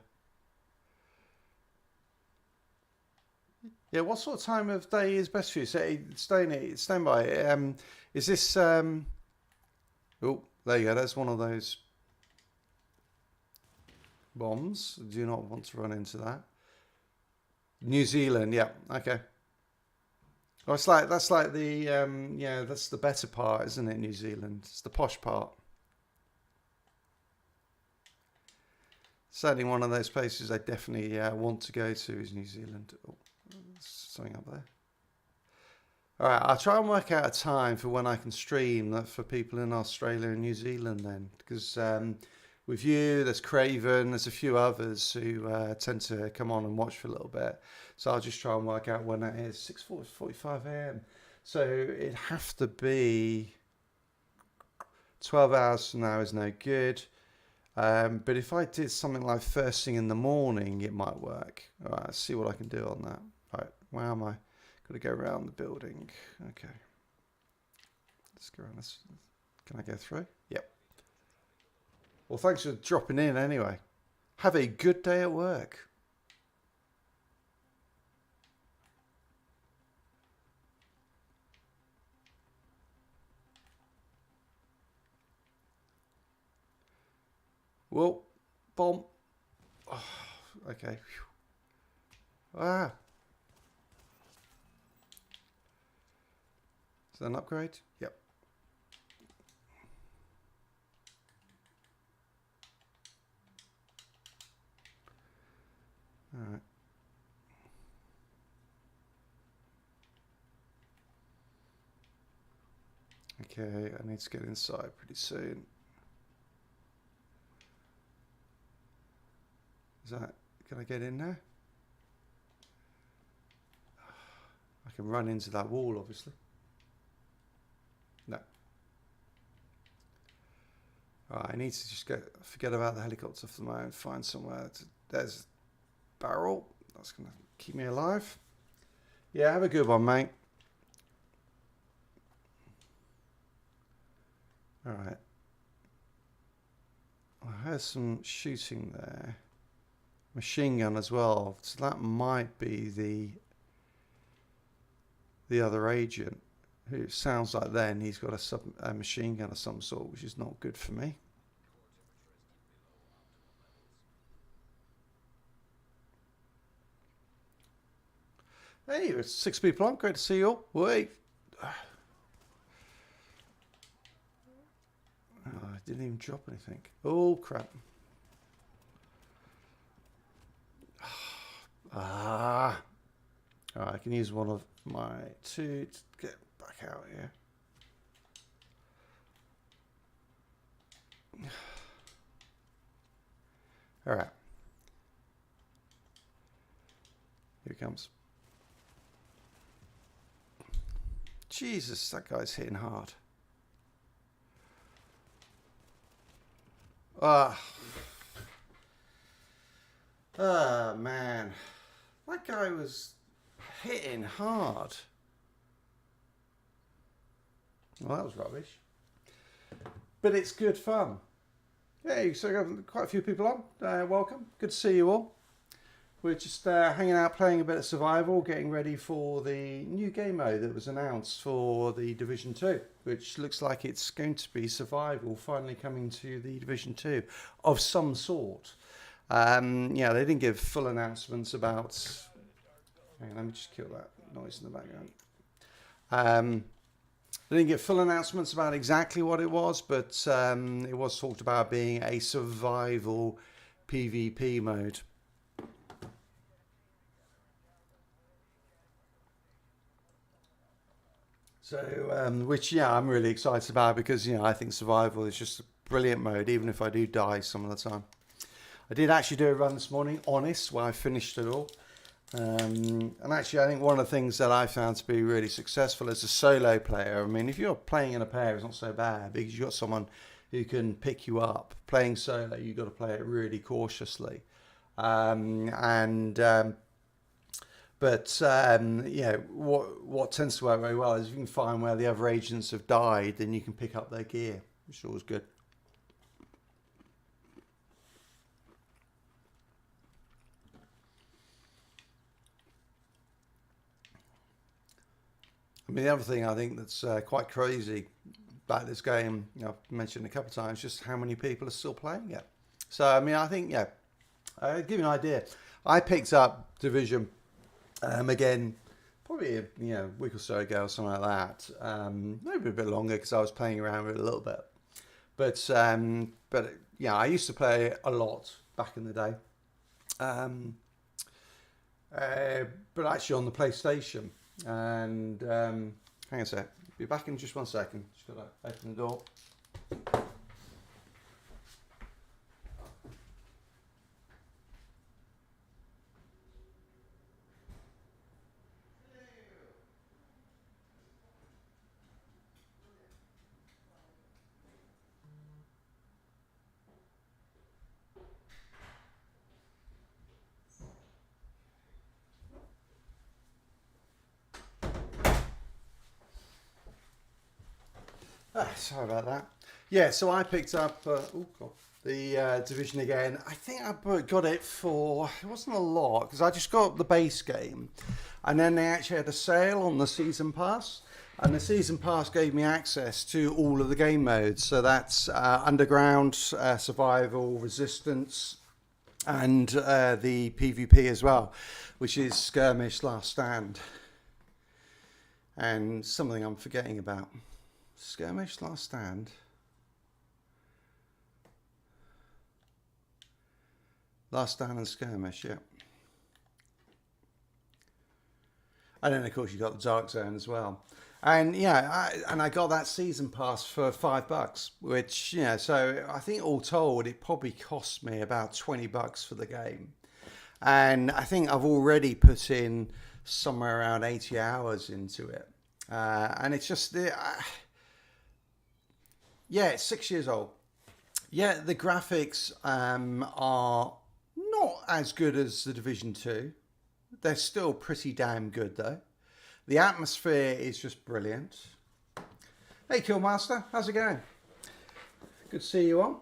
What sort of time of day is best for you? So stand by. Is this? Oh, there you go. That's one of those bombs. Do not want to run into that. New Zealand, yeah, okay. Oh, that's like the yeah, that's the better part, isn't it? New Zealand, it's the posh part. Certainly, one of those places I definitely want to go to is New Zealand. Oh, there's something up there. All right, I'll try and work out a time for when I can stream that for people in Australia and New Zealand then, because with you, there's Craven, there's a few others who tend to come on and watch for a little bit. So I'll just try and work out when that is. 6:45 a.m. So it'd have to be 12 hours from now is no good. But if I did something like first thing in the morning, it might work. All right, let's see what I can do on that. All right, where am I? Got to go around the building. Okay. Let's go around this. Can I go through? Yep. Well, thanks for dropping in anyway. Have a good day at work. Whoa, bomb. Oh, okay. Ah. Is that an upgrade? Yep. All right. Okay, I need to get inside pretty soon. Is that, can I get in there? I can run into that wall, obviously. No. Alright, I need to just forget about the helicopter for the moment, find somewhere. There's a barrel. That's going to keep me alive. Yeah, have a good one, mate. Alright. I heard some shooting there. Machine gun as well. So that might be the other agent. Who sounds like then he's got a machine gun of some sort, which is not good for me. Hey, it's 6 people on. Great to see you all. Wait. Oh, I didn't even drop anything. Oh, crap. Ah. All right, I can use one of my two to get back out here. All right. Here he comes. Jesus, that guy's hitting hard. Ah, man. That guy was hitting hard. Well, that was rubbish. But it's good fun. Hey, so we have quite a few people on. Welcome. Good to see you all. We're just hanging out, playing a bit of survival, getting ready for the new game mode that was announced for the Division 2, which looks like it's going to be survival finally coming to the Division 2 of some sort. Yeah, they didn't give full announcements about... Hang on, let me just kill that noise in the background. They didn't give full announcements about exactly what it was, but it was talked about being a survival PvP mode. So, which, yeah, I'm really excited about because, you know, I think survival is just a brilliant mode, even if I do die some of the time. I did actually do a run this morning, honest, where I finished it all. And actually, I think one of the things that I found to be really successful as a solo player, I mean, if you're playing in a pair, it's not so bad because you've got someone who can pick you up. Playing solo, you've got to play it really cautiously. But But what tends to work very well is if you can find where the other agents have died, then you can pick up their gear, which is always good. I mean, the other thing I think that's quite crazy about this game, I've mentioned a couple of times, just how many people are still playing it. So, I mean, I think, I'll give you an idea. I picked up Division again, probably a week or so ago or something like that. Maybe a bit longer because I was playing around with it a little bit. But I used to play a lot back in the day. But actually on the PlayStation. And hang on a sec. Be back in just 1 second. Just gotta open the door. Sorry about that. Yeah, so I picked up the Division again. I think I got it for, it wasn't a lot, because I just got the base game. And then they actually had a sale on the Season Pass. And the Season Pass gave me access to all of the game modes. So that's Underground, Survival, Resistance, and the PvP as well, which is Skirmish, Last Stand. And something I'm forgetting about. Skirmish, Last Stand. Last Stand and Skirmish, yeah. And then, of course, you got the Dark Zone as well. And I got that Season Pass for $5, which, so I think all told, it probably cost me about $20 for the game. And I think I've already put in somewhere around 80 hours into it. And it's just, it's 6 years old. Yeah, the graphics are not as good as the Division 2. They're still pretty damn good, though. The atmosphere is just brilliant. Hey, Killmaster, how's it going? Good to see you on.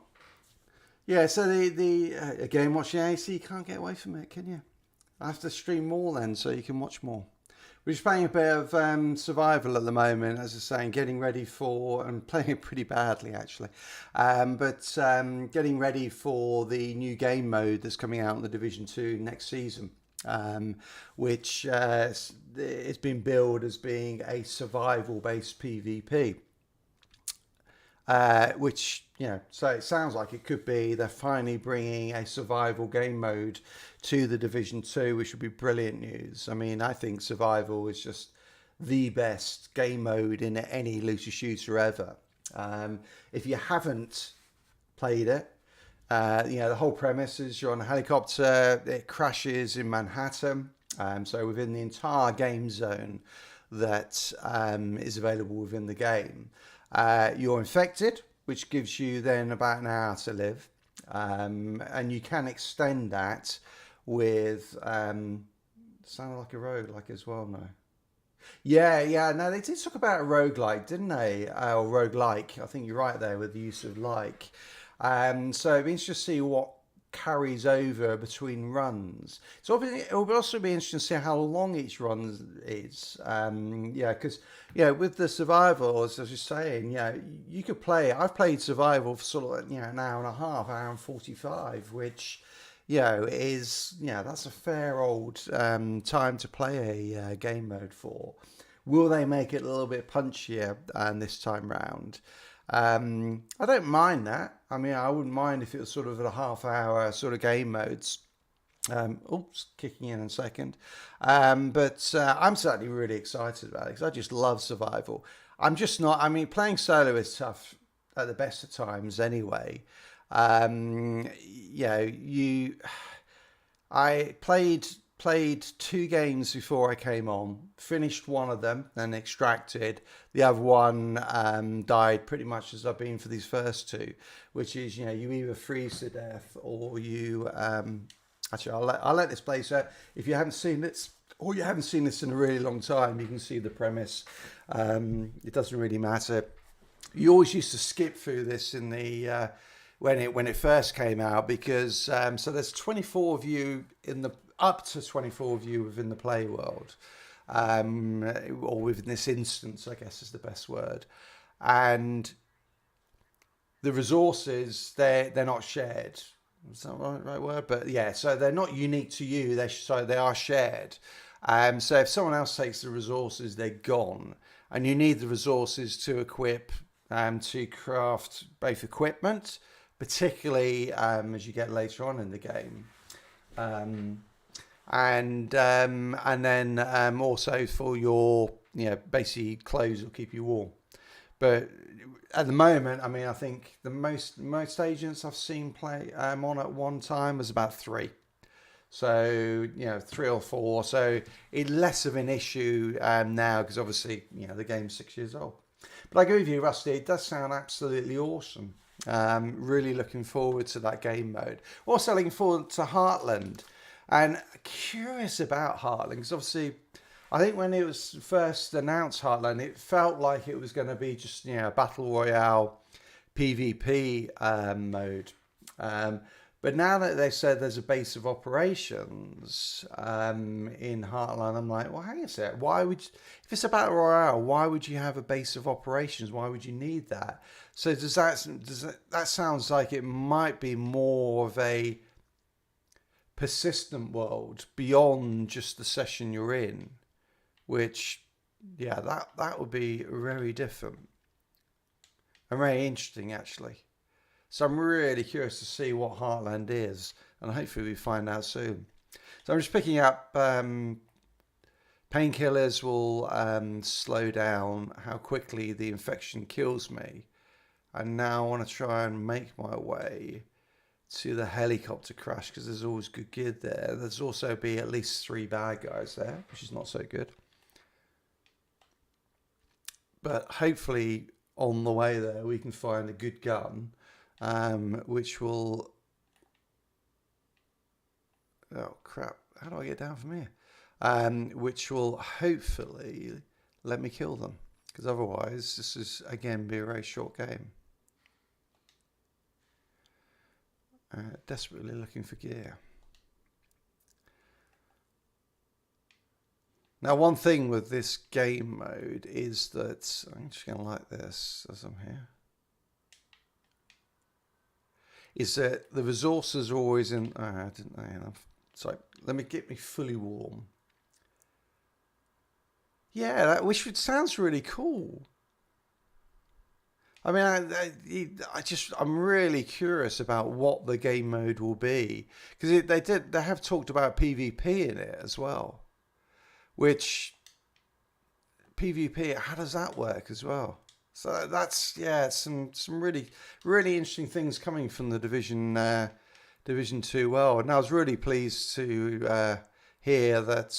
Yeah, so again, watching AC, you can't get away from it, can you? I have to stream more then, so you can watch more. We're just playing a bit of survival at the moment, as I was saying, getting ready for, and playing it pretty badly actually, but getting ready for the new game mode that's coming out in the Division 2 next season, which it's been billed as being a survival-based PvP. Which, so it sounds like it could be they're finally bringing a survival game mode to the Division 2, which would be brilliant news. I mean, I think survival is just the best game mode in any looter shooter ever. If you haven't played it, the whole premise is you're on a helicopter, it crashes in Manhattan. So within the entire game zone that is available within the game, you're infected, which gives you then about an hour to live, and you can extend that with sounded like a roguelike as well. No, no, they did talk about a roguelike, didn't they? Or roguelike. I think you're right there with the use of like. So it'd be interesting to see what carries over between runs. So it will also be interesting to see how long each run is. Because with the survival, as I was just saying, you could play. I've played survival for sort of an hour and a half, hour and 45, which is that's a fair old time to play a game mode for. Will they make it a little bit punchier this time round? I don't mind that. I mean, I wouldn't mind if it was sort of a half-hour sort of game modes. Kicking in a second. But I'm certainly really excited about it because I just love survival. I'm just not. I mean, playing solo is tough at the best of times anyway. I played 2 games before I came on, finished one of them, then extracted. The other one died pretty much as I've been for these first 2, which is, you either freeze to death or you... actually, I'll let this play. So if you haven't seen it, or you haven't seen this in a really long time, you can see the premise. It doesn't really matter. You always used to skip through this in the when it first came out, because so there's 24 of you in the up to 24 of you within the play world, or within this instance, I guess is the best word, and the resources they're not shared. Is that right word? But yeah, so they're not unique to you. They are shared. So if someone else takes the resources, they're gone, and you need the resources to equip, to craft both equipment, particularly as you get later on in the game, and then also for your basically clothes will keep you warm. But at the moment, I mean, I think the most agents I've seen play on at one time was about 3. So 3 or 4. So it's less of an issue now, because obviously the game's 6 years old. But I agree with you, Rusty. It does sound absolutely awesome. Really looking forward to that game mode. Also looking forward to Heartland, and curious about Heartland because obviously, I think when it was first announced, Heartland, it felt like it was going to be just a battle royale PvP mode. But now that they said there's a base of operations in Heartland, I'm like, well, hang on a sec. Why would if it's a battle royale, why would you have a base of operations? Why would you need that? So that sounds like it might be more of a persistent world beyond just the session you're in. Which, that would be very different and very interesting, actually. So I'm really curious to see what Heartland is, and hopefully we find out soon. So I'm just picking up painkillers will slow down how quickly the infection kills me. And now I want to try and make my way to the helicopter crash, because there's always good gear there. There's also be at least 3 bad guys there, which is not so good. But hopefully on the way there we can find a good gun, which will... Oh crap, how do I get down from here? Which will hopefully let me kill them. Because otherwise this is, again, be a very short game. Desperately looking for gear. Now, one thing with this game mode is that I'm just going to like this as I'm here. Is that the resources are always in. Oh, I didn't know enough. So let me get me fully warm. Yeah, which sounds really cool. I mean, I'm really curious about what the game mode will be, because they have talked about PvP in it as well. Which PvP, how does that work as well? So that's some really interesting things coming from the Division 2 world. And I was really pleased to hear that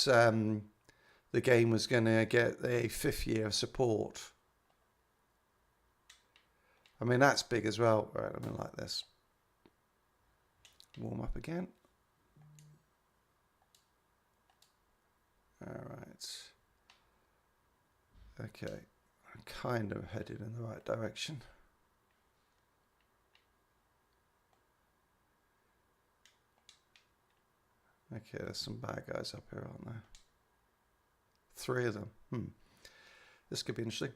the game was going to get a 5th year of support. I mean, that's big as well. Right, I'm going to like this. Warm up again. All right. Okay. I'm kind of headed in the right direction. Okay, there's some bad guys up here, aren't there? 3 of them. This could be interesting.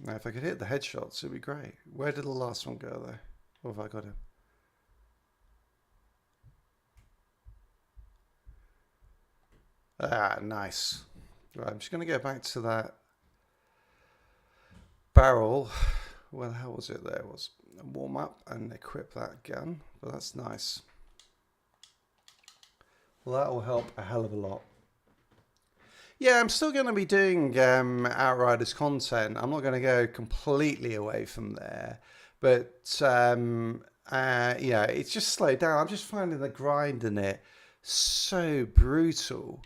Now, if I could hit the headshots, it'd be great. Where did the last one go, though? Or have I got him? Ah, nice. Right, I'm just going to go back to that barrel. Where the hell was it? There it was. Warm up and equip that gun. But that's nice. Well, that will help a hell of a lot. Yeah, I'm still going to be doing Outriders content. I'm not going to go completely away from there. But, yeah, it's just slowed down. I'm just finding the grind in it so brutal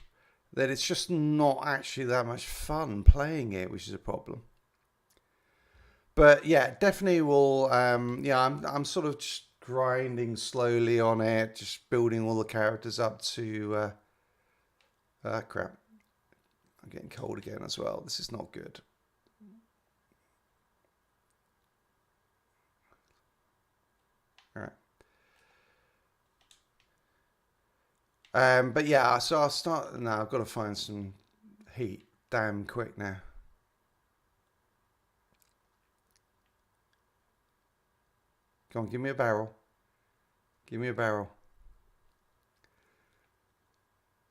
that it's just not actually that much fun playing it, which is a problem. But yeah, definitely will. Yeah, I'm sort of just grinding slowly on it, just building all the characters up to. Crap! I'm getting cold again as well. This is not good. All right. But yeah, so I'll start now. I've got to find some heat damn quick now. Come on, give me a barrel. Give me a barrel.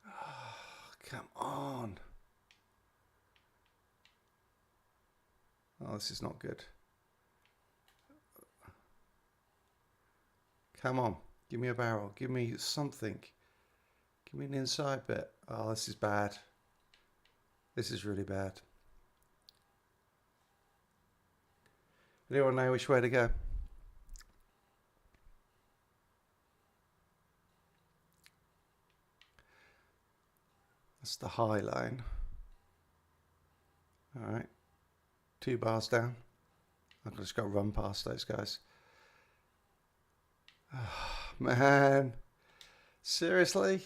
Oh, come on. Oh, this is not good. Come on. Give me a barrel. Give me something. Give me an inside bit. Oh, this is bad. This is really bad. Anyone know which way to go? That's the high line. All right. 2 bars down. I've just got to run past those guys. Oh, man. Seriously?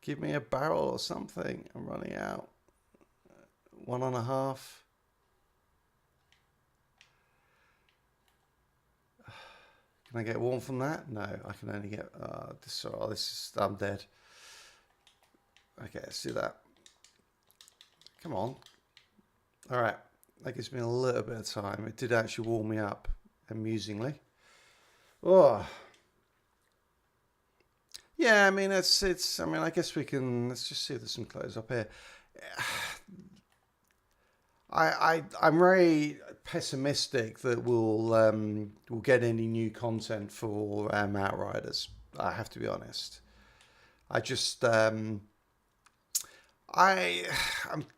Give me a barrel or something. I'm running out. 1.5. Can I get warm from that? No, I can only get this. Oh, this is. I'm dead. Okay, let's do that. Come on. All right, that gives me a little bit of time. It did actually warm me up, amusingly. Oh. Yeah, I mean it's. I mean, I guess we can. Let's just see if there's some clothes up here. I'm very pessimistic that we'll get any new content for Outriders. I have to be honest. I just I'm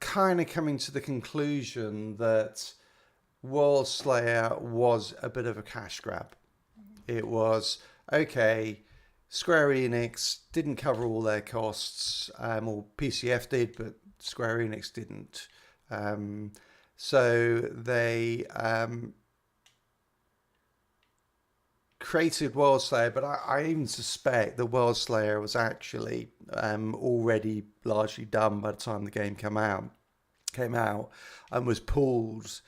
kind of coming to the conclusion that World Slayer was a bit of a cash grab. It was okay. Square Enix didn't cover all their costs, or PCF did, but Square Enix didn't. So they created World Slayer, but I even suspect that World Slayer was actually already largely done by the time the game came out and was pulled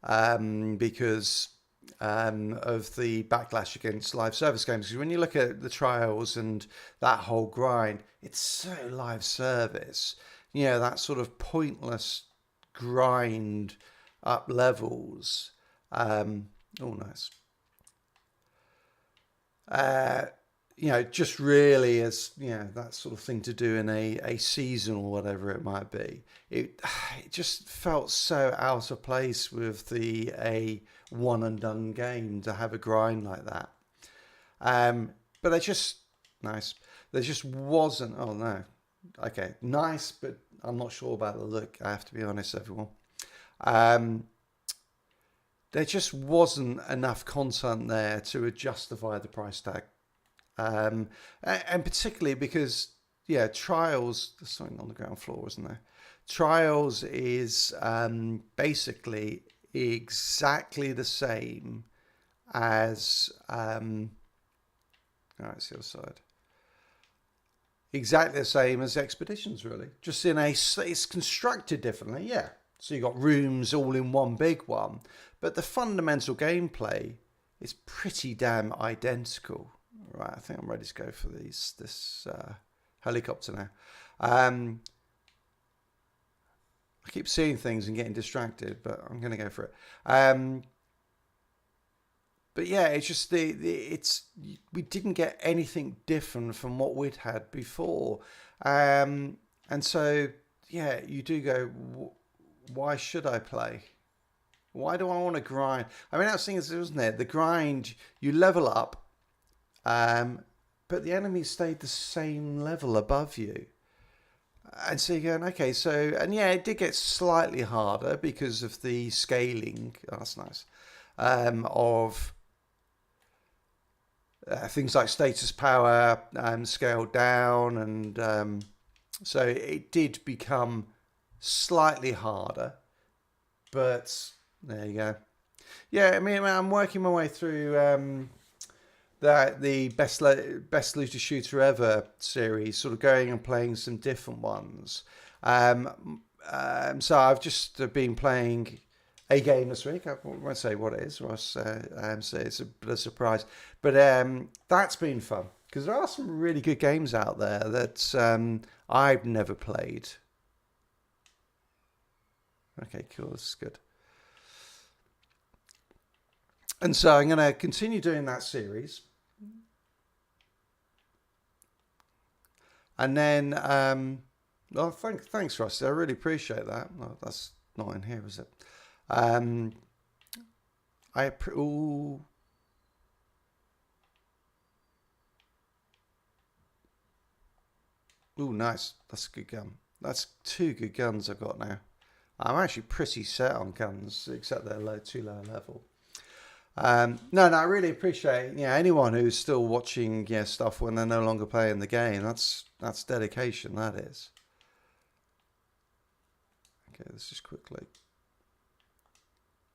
because of the backlash against live service games. Because when you look at the trials and that whole grind, it's so live service. You know, that sort of pointless grind up levels. Oh, nice. You know, just really as, you know, that sort of thing to do in a season or whatever it might be. It just felt so out of place with a one and done game to have a grind like that. But they just, nice. There just wasn't, oh no. Okay, nice, but I'm not sure about the look, I have to be honest, everyone. There just wasn't enough content there to justify the price tag. And particularly because, yeah, Trials, there's something on the ground floor, isn't there? Trials is basically exactly the same as, all right, it's the other side. Exactly the same as Expeditions, really. Just in it's constructed differently, yeah. So you've got rooms all in one big one. But the fundamental gameplay is pretty damn identical. Right, I think I'm ready to go for this helicopter now. I keep seeing things and getting distracted, but I'm going to go for it. But yeah, it's just we didn't get anything different from what we'd had before, and so yeah, you do go, why should I play? Why do I want to grind? I mean, that's the thing, isn't it? The grind, you level up, but the enemies stayed the same level above you. And so you're going, okay, so, and yeah, it did get slightly harder because of the scaling. Oh, that's nice. Of things like status power scaled down. And so it did become slightly harder. But there you go. Yeah, I mean, I'm working my way through the best looter shooter ever series, sort of going and playing some different ones. So I've just been playing a game this week. I won't say what it is, or else say it's a bit of a surprise. But that's been fun because there are some really good games out there that I've never played. Okay, cool. This is good. And so I'm going to continue doing that series. And then, well, thanks, Rusty. I really appreciate that. Well, that's not in here, is it? Ooh. Ooh, nice. That's a good gun. That's 2 good guns I've got now. I'm actually pretty set on guns, except they're too low level. No, I really appreciate anyone who's still watching stuff when they're no longer playing the game. That's dedication, that is. Okay, let's just quickly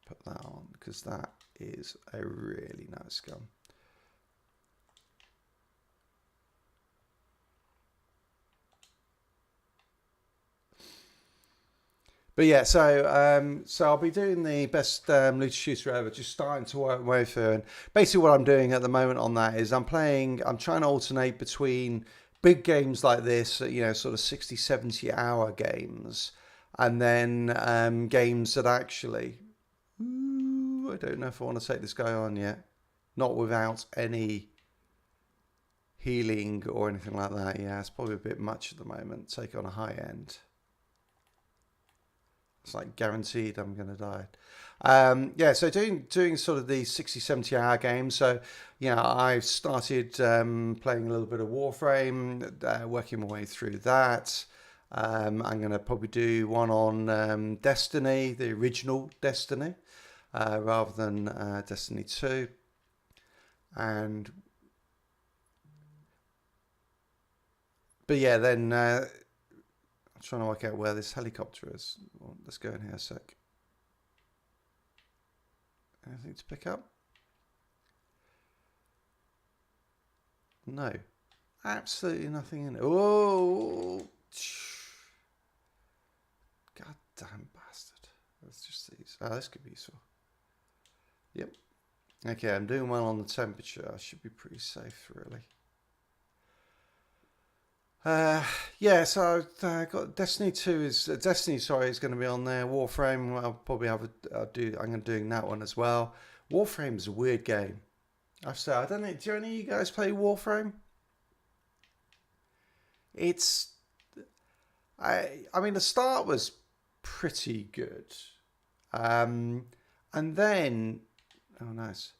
put that on because that is a really nice gun. But yeah, so I'll be doing the best looter shooter ever, just starting to work my way through. And basically what I'm doing at the moment on that is I'm trying to alternate between big games like this, sort of 60, 70 hour games, and then games that actually, I don't know if I want to take this guy on yet. Not without any healing or anything like that. Yeah, it's probably a bit much at the moment. Take on a high end. It's like guaranteed I'm going to die. Yeah, so doing sort of the 60, 70 hour games. So, I've started playing a little bit of Warframe, working my way through that. I'm going to probably do one on Destiny, the original Destiny, rather than Destiny 2. But yeah, then I'm trying to work out where this helicopter is. Well, let's go in here a sec. Anything to pick up? No. Absolutely nothing in it. Oh! Goddamn bastard. Let's just see. Oh, this could be useful. Yep. Okay, I'm doing well on the temperature. I should be pretty safe, really. Yeah, so I've got Destiny 2 is Destiny. Sorry, is going to be on there. Warframe, I'll probably have I'm going to doing that one as well. Warframe is a weird game. I don't know. Do any of you guys play Warframe? I mean, the start was pretty good, and then nice.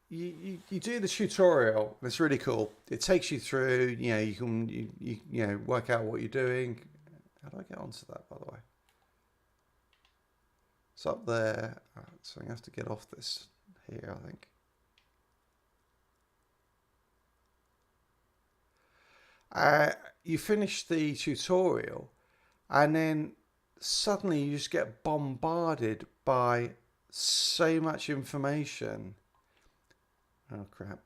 You do the tutorial. It's really cool. It takes you through. You can work out what you're doing. How do I get onto that, by the way? It's up there. So I have to get off this here, I think. You finish the tutorial, and then suddenly you just get bombarded by so much information. Oh crap.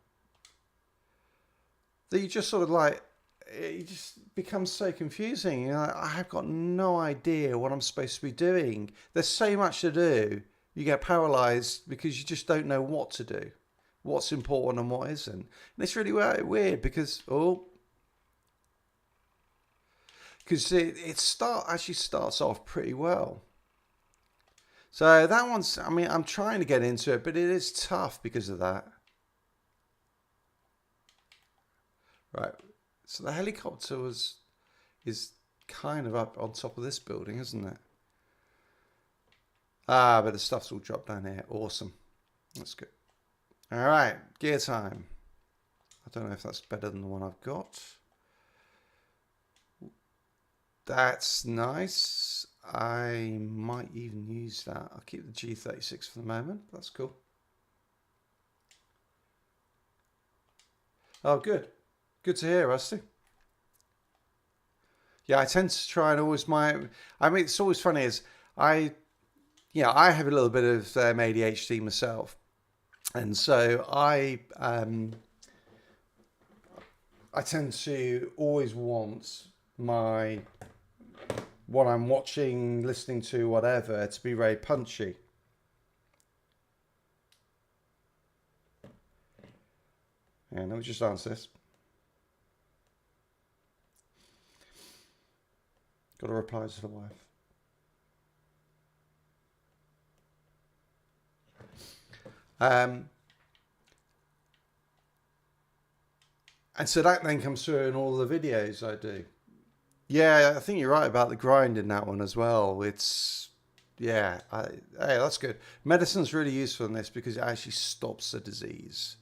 That you just sort of it just becomes so confusing. I've got no idea what I'm supposed to be doing. There's so much to do. You get paralyzed because you just don't know what to do. What's important and what isn't. And it's really weird because, it actually starts off pretty well. So that one's, I'm trying to get into it, but it is tough because of that. Right, so the helicopter is kind of up on top of this building, isn't it? But the stuff's all dropped down here. Awesome. That's good. All right, gear time. I don't know if that's better than the one I've got. That's nice. I might even use that. I'll keep the G36 for the moment. That's cool. Oh, good. Good to hear, Rusty. Yeah, I tend to try and always I mean, it's always funny is I have a little bit of ADHD myself. And so I tend to always want what I'm watching, listening to, whatever, to be very punchy. And let me just answer this. Got a reply to the wife. And so that then comes through in all the videos I do. Yeah, I think you're right about the grind in that one as well. Hey, that's good. Medicine's really useful in this because it actually stops the disease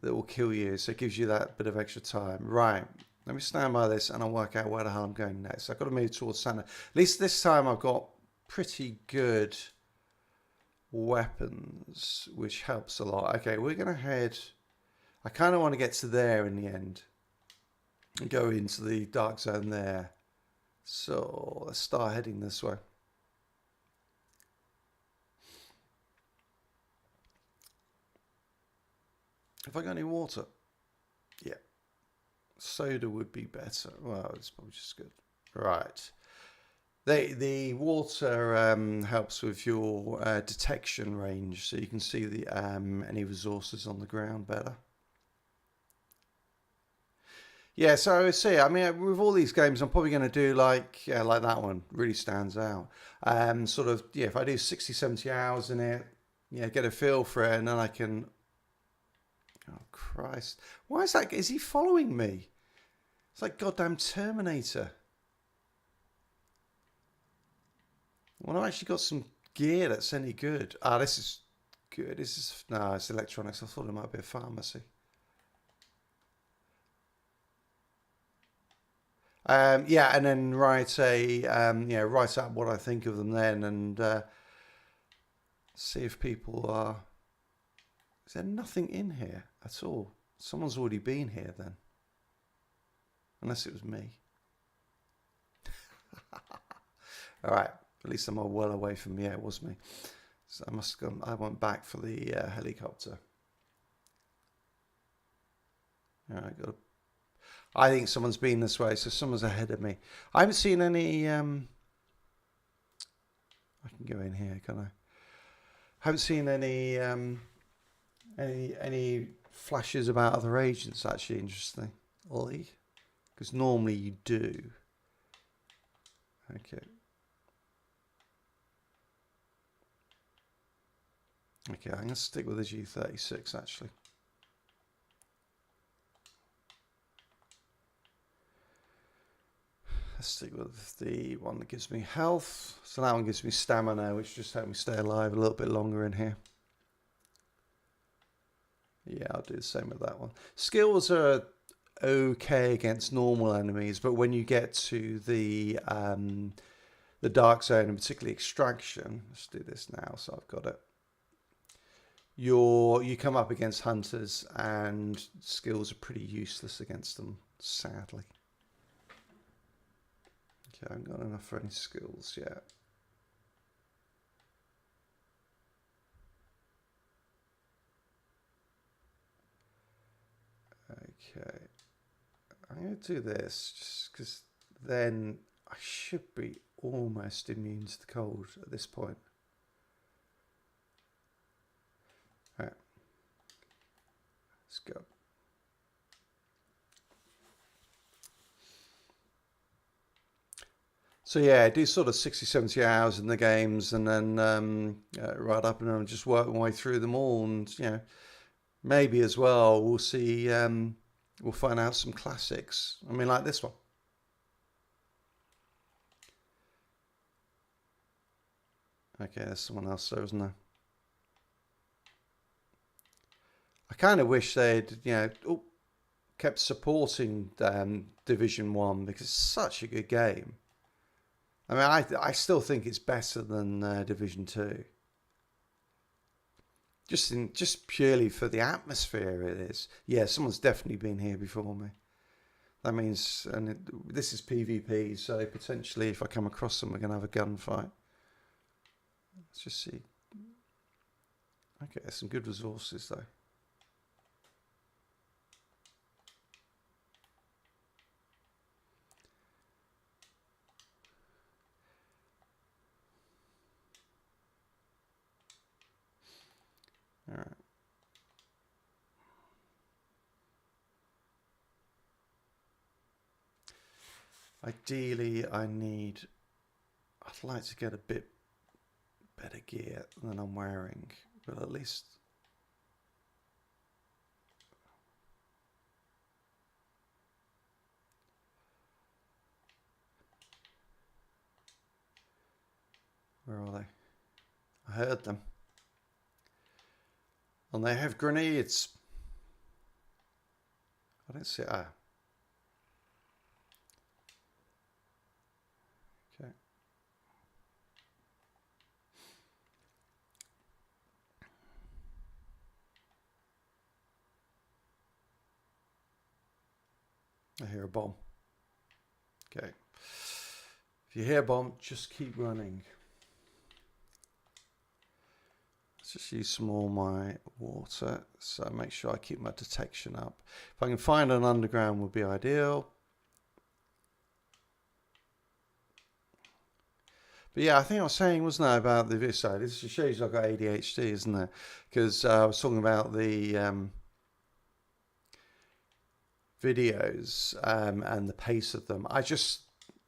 that will kill you. So it gives you that bit of extra time. Right. Let me stand by this and I'll work out where the hell I'm going next. I've got to move towards Santa. At least this time I've got pretty good weapons, which helps a lot. Okay, we're going to head... I kind of want to get to there in the end and go into the dark zone there. So let's start heading this way. Have I got any water? Yeah. Soda would be better. Well, it's probably just good. Right. The water helps with your detection range, so you can see the any resources on the ground better. Yeah, so I would say, I mean, with all these games, I'm probably going to do like that one really stands out. Sort of, yeah, if I do 60, 70 hours in it, yeah, get a feel for it, and then I can... Oh, Christ. Why is that? Is he following me? It's like goddamn Terminator. Well, I've actually got some gear that's any good. Ah, this is good. No, it's electronics. I thought it might be a pharmacy. Yeah, and then write up what I think of them then, and see if people are... Is there nothing in here at all? Someone's already been here then. Unless it was me. All right. At least I'm well away from... Yeah, it was me. So I went back for the helicopter. All right, I think someone's been this way, so someone's ahead of me. I haven't seen any... I can go in here, can I? Haven't seen any flashes about other agents, actually, interestingly. Because normally you do. Okay. Okay, I'm going to stick with the G36, actually. Let's stick with the one that gives me health. So that one gives me stamina, which just helps me stay alive a little bit longer in here. Yeah, I'll do the same with that one. Skills are okay against normal enemies, but when you get to the dark zone, and particularly extraction, let's do this now, so I've got it. You come up against hunters, and skills are pretty useless against them, sadly. Okay, I haven't got enough for any skills yet. Okay, I'm going to do this just because then I should be almost immune to the cold at this point. All right, let's go. So yeah, I do sort of 60, 70 hours in the games, and then right up and then just work my way through them all, and you know, maybe as well we'll see, we'll find out some classics. I mean, like this one. Okay, there's someone else there, isn't there? I kind of wish they'd, kept supporting Division 1 because it's such a good game. I mean, I still think it's better than Division 2. Just purely for the atmosphere it is. Yeah, someone's definitely been here before me. That means, this is PvP, so potentially if I come across them, we're going to have a gunfight. Let's just see. Okay, there's some good resources though. All right. Ideally, I'd like to get a bit better gear than I'm wearing, but at least. Where are they? I heard them. And they have grenades. I don't see. Ah. Okay. I hear a bomb. Okay. If you hear a bomb, just keep running. Let's just use some more of my water. So make sure I keep my detection up. If I can find an underground would be ideal. But yeah, I think I was saying, wasn't I, about the this side? This just shows I've got ADHD, isn't it? Because I was talking about the videos and the pace of them.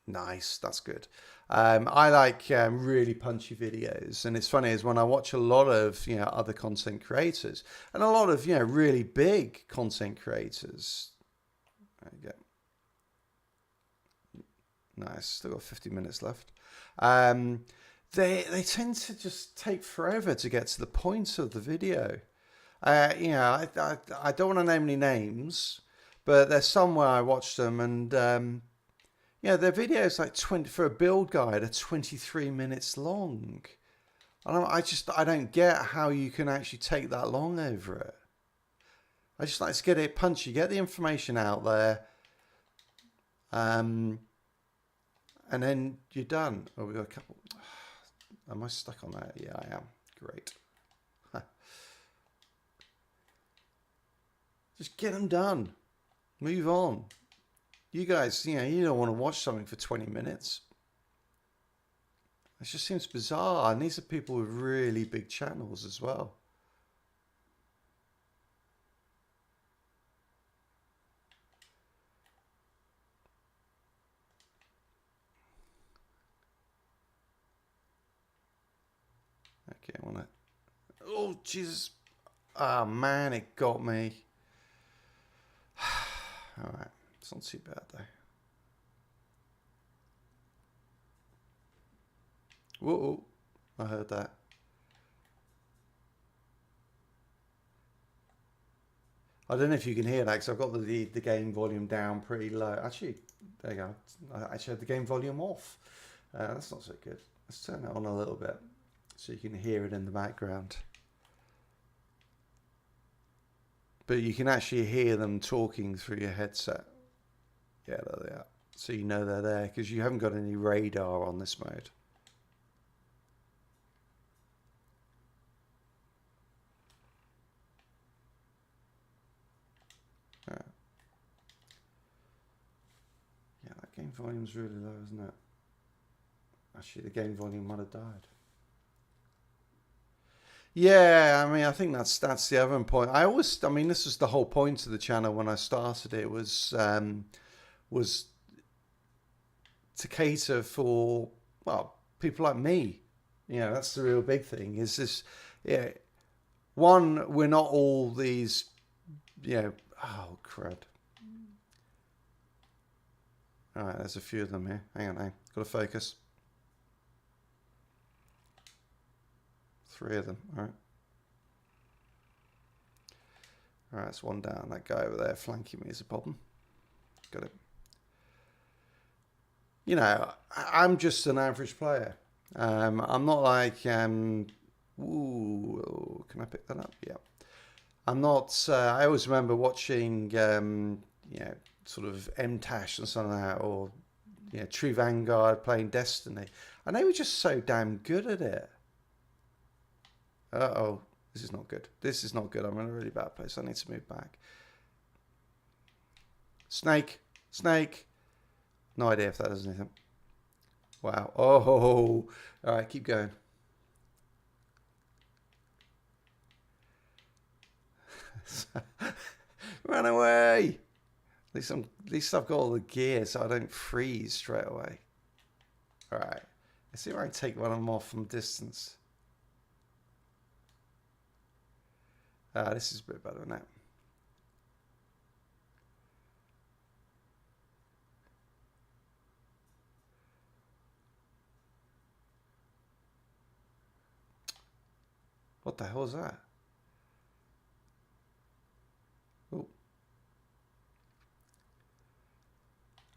Nice, that's good. I like really punchy videos, and it's funny is when I watch a lot of other content creators and a lot of really big content creators. There you go. Nice, still got 50 minutes left. They tend to just take forever to get to the point of the video. I don't want to name any names, but there's some where I watch them and their videos like 20 for a build guide are 23 minutes long. I don't get how you can actually take that long over it. I just like to get it punchy, get the information out there. And then you're done. Oh, we've got a couple. Am I stuck on that? Yeah, I am. Great. Just get them done. Move on. You guys, you don't want to watch something for 20 minutes. It just seems bizarre. And these are people with really big channels as well. Okay, I want to... Oh, Jesus. Ah, man, it got me. All right. It's not too bad, though. Whoa. I heard that. I don't know if you can hear that because I've got the game volume down pretty low. Actually, there you go. I actually had the game volume off. That's not so good. Let's turn it on a little bit so you can hear it in the background. But you can actually hear them talking through your headset. Yeah, there they are. So you know they're there because you haven't got any radar on this mode. Yeah, that game volume's really low, isn't it? Actually, the game volume might have died. Yeah, I mean, I think that's the other point. I mean, this was the whole point of the channel when I started it was to cater for, well, people like me. That's the real big thing. Is this, one, we're not all these, oh crud. All right, there's a few of them here. Hang on, got to focus. 3 of them. All right. All right, that's one down. That guy over there flanking me is a problem. Got it. you know, I'm just an average player. I'm not like, ooh, can I pick that up? Yeah. I'm not, I always remember watching, you know, sort of MTash and something like that, or, you know, True Vanguard playing Destiny. And they were just so damn good at it. Uh-oh, this is not good. This is not good. I'm in a really bad place. I need to move back. Snake, snake. No idea if that does anything. Wow. Oh, all right, keep going. Run away. At least I've got all the gear so I don't freeze straight away. All right. Let's see if I can take one of them off from distance. This is a bit better than that. What the hell is that?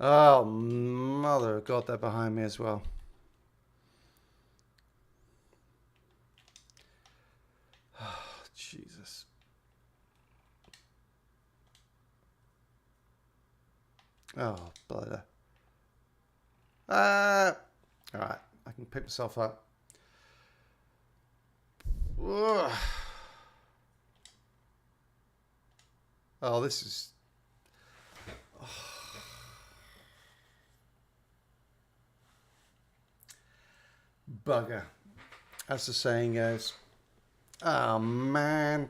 Oh, mother of God, they're behind me as well. Oh, Jesus. Oh, blather. Alright, I can pick myself up. Ugh. Oh, this is... Oh. Bugger. As the saying goes. Oh, man.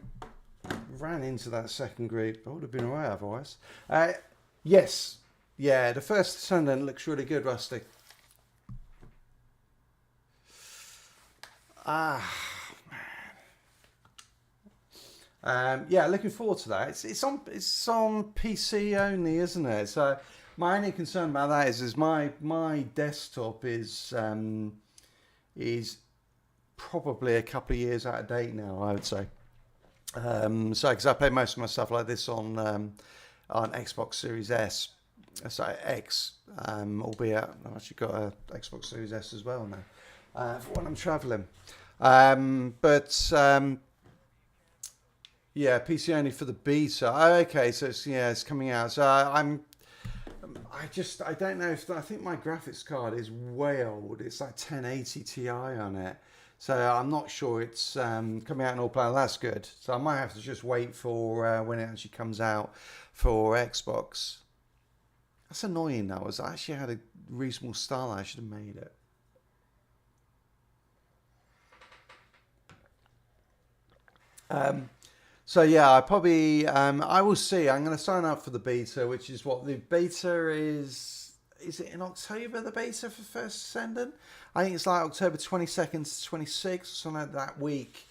Ran into that second group. I would have been alright otherwise. Yes. Yeah, the first Ascendant looks really good, Rusty. Yeah, looking forward to that. It's on PC only, isn't it? So my only concern about that is my desktop is probably a couple of years out of date now, I would say. So because I play most of my stuff like this on Xbox Series S, sorry, X, albeit I've actually got a Xbox Series S as well now for when I'm traveling. Yeah, PC only for the beta. Oh, okay, so it's coming out. So I don't know if I think my graphics card is way old. It's like 1080 Ti on it, so I'm not sure it's coming out in all plan. That's good. So I might have to just wait for when it actually comes out for Xbox. That's annoying though. As I actually had a reasonable style, I should have made it. So yeah, I probably I will see. I'm going to sign up for the beta, which is what the beta is. Is it in October? The beta for First Ascendant? I think it's like October 22nd to 26th, or something like that week.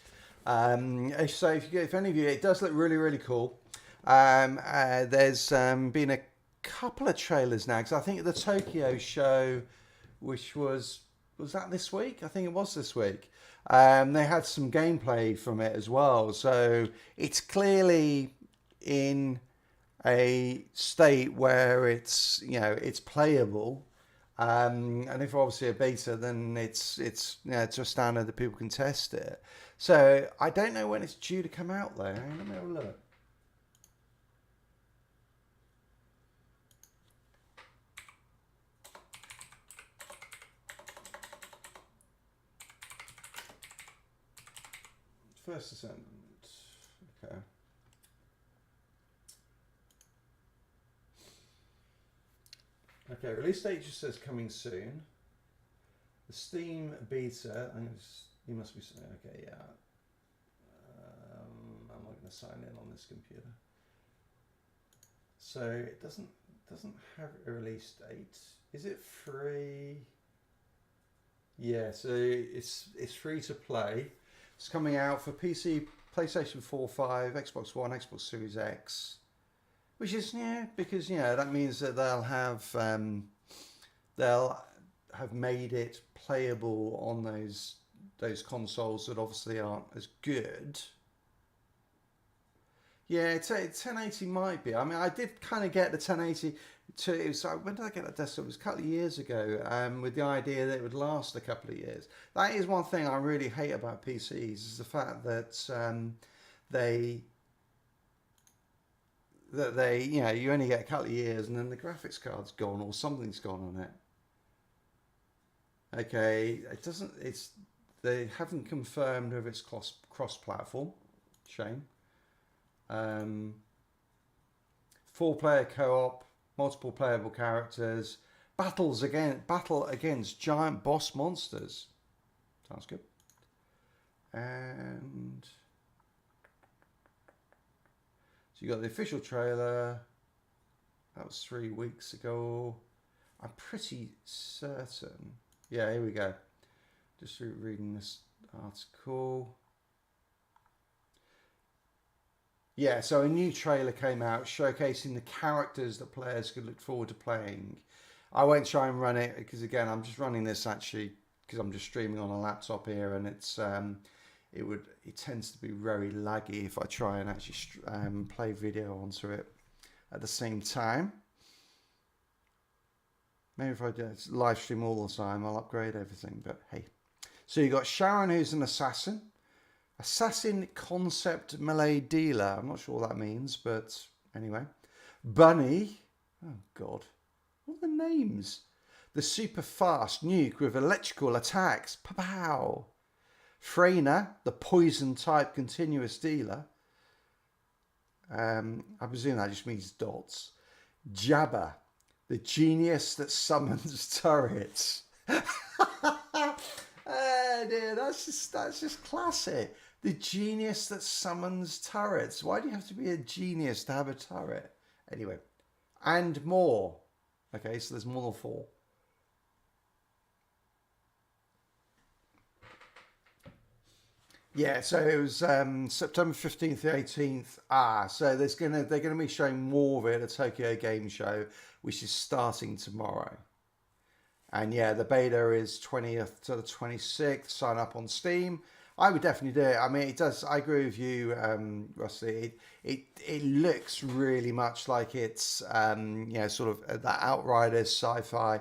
So if any of you, it does look really really cool. There's been a couple of trailers now because I think the Tokyo show, which was that this week? I think it was this week. They had some gameplay from it as well, so it's clearly in a state where it's it's playable. And if obviously a beta, then it's to a standard that people can test it. So I don't know when it's due to come out though. Let me have a look. First Ascendant. Okay. Okay, release date just says coming soon. The Steam beta. You must be saying, okay, yeah. I'm not going to sign in on this computer. So it doesn't have a release date. Is it free? Yeah, so it's free to play. It's coming out for PC, PlayStation 4, 5, Xbox One, Xbox Series X, which is because that means that they'll have made it playable on those consoles that obviously aren't as good. Yeah, 1080 might be. I mean, I did kind of get the 1080. It was, when did I get that desktop? It was a couple of years ago, with the idea that it would last a couple of years. That is one thing I really hate about PCs, is the fact that they you know, you only get a couple of years and then the graphics card's gone or something's gone on it. Okay, it doesn't. They haven't confirmed whether it's cross-platform. Shame. 4-player co-op, multiple playable characters, battle against giant boss monsters. Sounds good. And so you got the official trailer. That was 3 weeks ago. I'm pretty certain. Yeah, here we go. Just reading this article. Yeah, so a new trailer came out showcasing the characters that players could look forward to playing. I won't try and run it because, again, I'm just running this actually because I'm just streaming on a laptop here, and it tends to be very laggy if I try and actually play video onto it at the same time. Maybe if I do live stream all the time, I'll upgrade everything, but hey. So you got Sharon, who's an assassin. Assassin concept melee dealer. I'm not sure what that means, but anyway. Bunny. Oh, God. What are the names? The super fast nuke with electrical attacks. Pow! Freyna, the poison type continuous dealer. I presume that just means dots. Jabba, the genius that summons turrets. Oh dear, that's just classic. The genius that summons turrets. Why do you have to be a genius to have a turret? Anyway, and more. Okay, so there's more than 4. Yeah, so it was September 15th to 18th. So they're gonna be showing more of it at Tokyo Game Show, which is starting tomorrow. And yeah, the beta is 20th to the 26th. Sign up on Steam. I would definitely do it. I mean, it does. I agree with you, Rusty. It looks really much like it's you know, sort of that Outriders sci-fi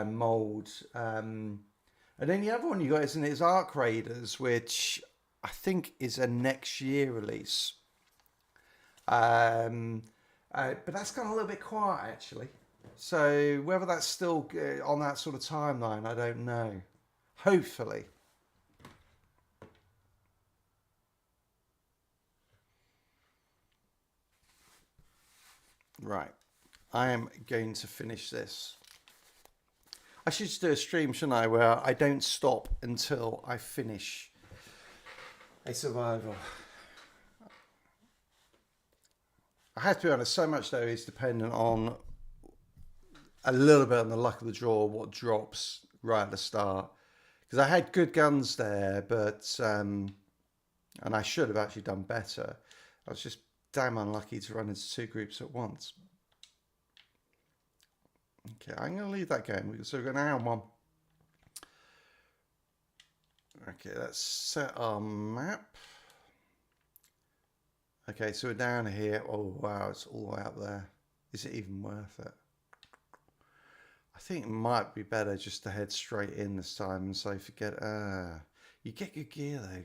mold. And then the other one you got is Arc Raiders, which I think is a next year release. But that's gone a little bit quiet actually. So whether that's still on that sort of timeline, I don't know. Hopefully. Right. I am going to finish this. I should just do a stream, shouldn't I, where I don't stop until I finish a survival. I have to be honest, so much though is dependent on a little bit on the luck of the draw, what drops right at the start. Because I had good guns there, but and I should have actually done better. I was just damn unlucky to run into 2 groups at once. Okay, I'm going to leave that going. So we're going to hour 1. Okay, let's set our map. Okay, so we're down here. Oh, wow, it's all the way up there. Is it even worth it? I think it might be better just to head straight in this time and so forget. You get good gear though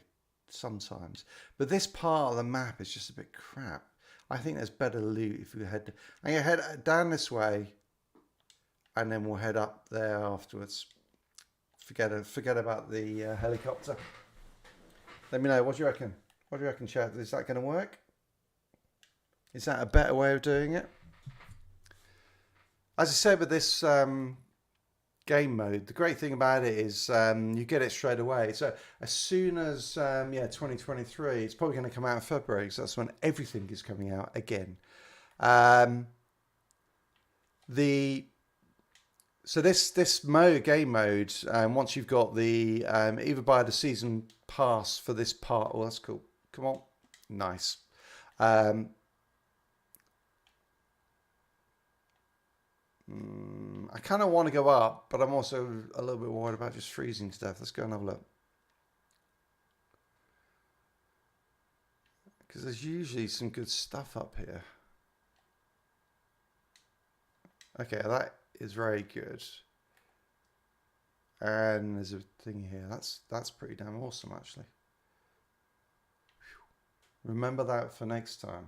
sometimes, but this part of the map is just a bit crap. I think there's better loot if we head. I'm gonna head down this way, and then we'll head up there afterwards. Forget about the helicopter. Let me know. What do you reckon? What do you reckon, chat? Is that going to work? Is that a better way of doing it? As I said with this game mode, the great thing about it is you get it straight away. So as soon as 2023, it's probably going to come out in February, because that's when everything is coming out again. So this game mode, once you've got the either buy the season pass for this part. Oh, that's cool. Come on, nice. I kind of want to go up, but I'm also a little bit worried about just freezing stuff. Let's go and have a look. Because there's usually some good stuff up here. Okay, that is very good. And there's a thing here. That's pretty damn awesome, actually. Remember that for next time.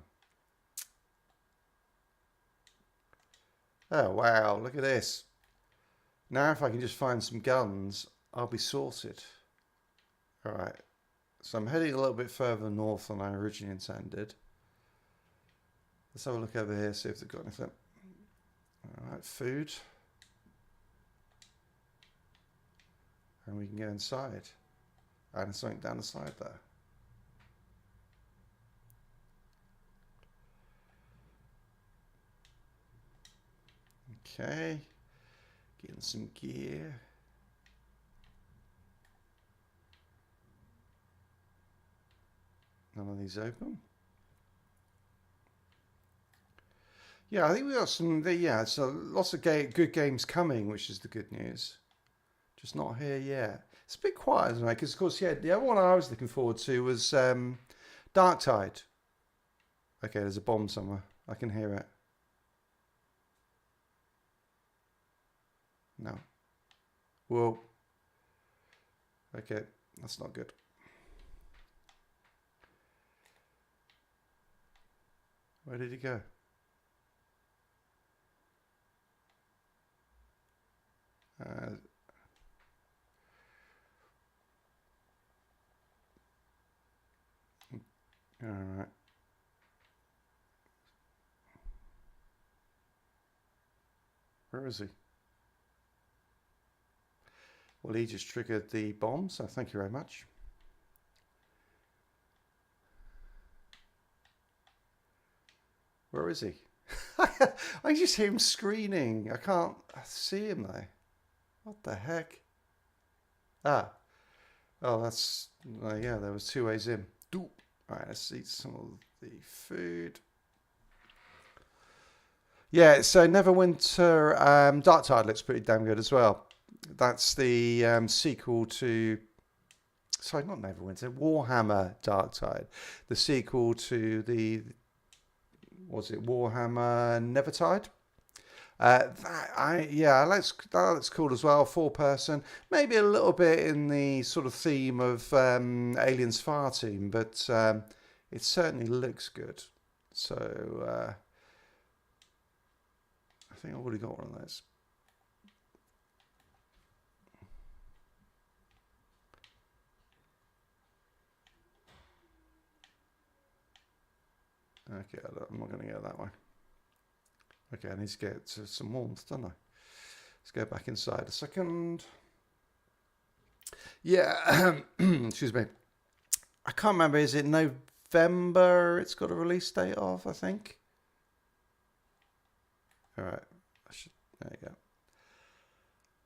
Oh, wow, look at this. Now if I can just find some guns, I'll be sorted. Alright, so I'm heading a little bit further north than I originally intended. Let's have a look over here, see if they've got anything. Alright, food. And we can go inside. And there's something down the side there. Okay. Getting some gear. None of these open. Yeah, I think we got some. Yeah, so lots of good games coming, which is the good news. Just not here yet. It's a bit quiet, isn't it? Because of course, yeah, the other one I was looking forward to was Dark Tide. Okay, there's a bomb somewhere. I can hear it. No. Whoa. Okay, that's not good. Where did he go? All right. Where is he? Well, he just triggered the bomb, so thank you very much. Where is he? I just hear him screaming. I can't see him though. What the heck? Ah. Oh, that's... yeah, there was 2 ways in. Alright, let's eat some of the food. Yeah, so Neverwinter Dark Tide looks pretty damn good as well. That's the sequel to... Sorry, not Neverwinter. Warhammer Dark Tide. The sequel to the... Was it Warhammer Nevertide? That looks cool as well. 4-person, maybe a little bit in the sort of theme of Aliens Fireteam, but it certainly looks good. So I think I've already got one of those. Okay, I'm not going to go that way. Okay, I need to get some warmth, don't I? Let's go back inside a second. Yeah, excuse me. I can't remember. Is it November? It's got a release date of, I think. All right. There you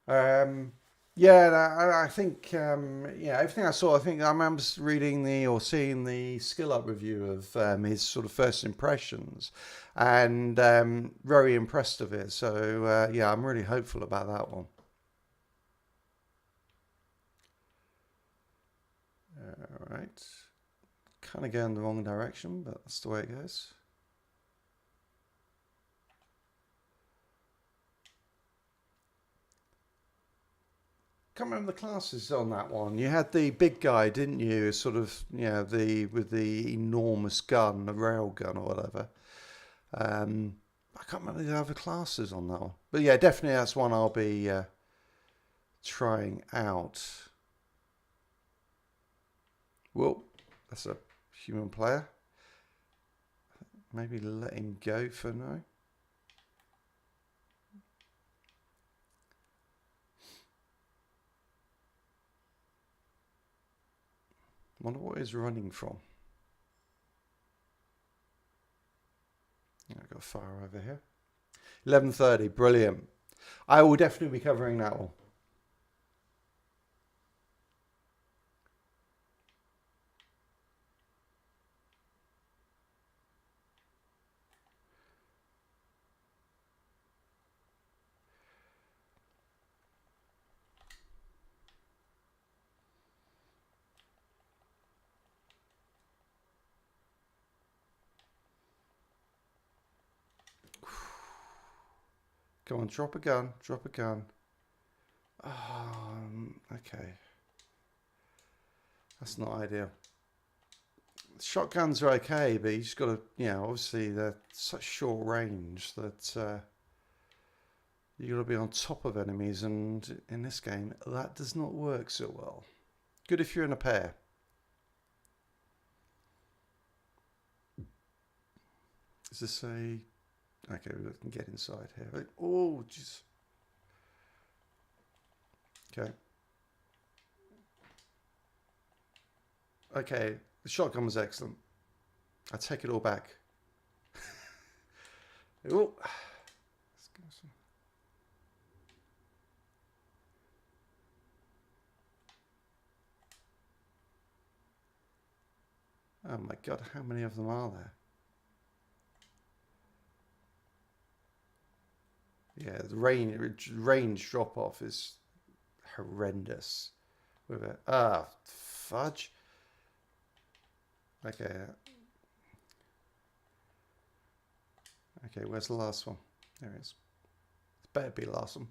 go. Yeah, I think, yeah, everything I saw, I think I remember reading or seeing the Skill Up review of his sort of first impressions, and very impressed of it. So, yeah, I'm really hopeful about that one. All right. Kind of going the wrong direction, but that's the way it goes. Can't remember the classes on that one. You had the big guy, didn't you? Sort of, yeah, with the enormous gun, the rail gun or whatever. I can't remember the other classes on that one, but yeah, definitely that's one I'll be trying out. Whoa, that's a human player. Maybe let him go for now. Wonder what he's running from. I've got fire over here. 11:30, brilliant. I will definitely be covering that one. Come on, drop a gun. Drop a gun. Okay. That's not ideal. Shotguns are okay, but you just got to, you know, obviously they're such short range that you got to be on top of enemies, and in this game that does not work so well. Good if you're in a pair. Is this a... Okay, we can get inside here. Oh, jeez. Okay. Okay, the shotgun was excellent. I take it all back. Oh. Oh my god, how many of them are there? Yeah, the range drop off is horrendous with it. Ah, fudge. Okay. Okay, where's the last one? There it is. It better be the last one.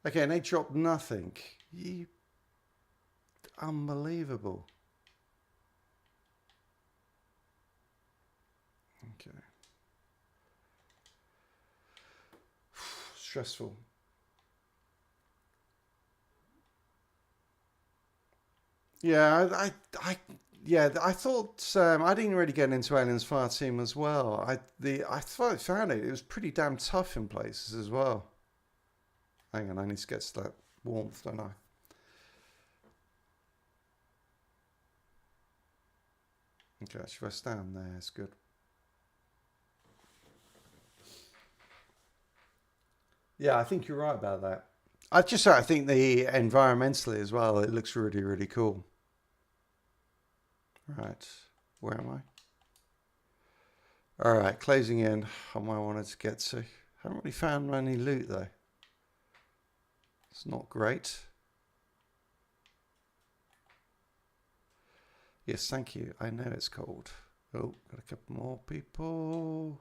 Okay, and they dropped nothing. Unbelievable. Okay. Stressful. Yeah, I thought I didn't really get into Aliens Fireteam as well. I found it was pretty damn tough in places as well. Hang on, I need to get to that warmth, don't I? Okay, should I stand there? It's good. Yeah, I think you're right about that. I think the environmentally as well, it looks really, really cool. Right, where am I? All right, closing in on where I wanted to get to. Haven't really found any loot though. It's not great. Yes, thank you. I know it's cold. Oh, got a couple more people.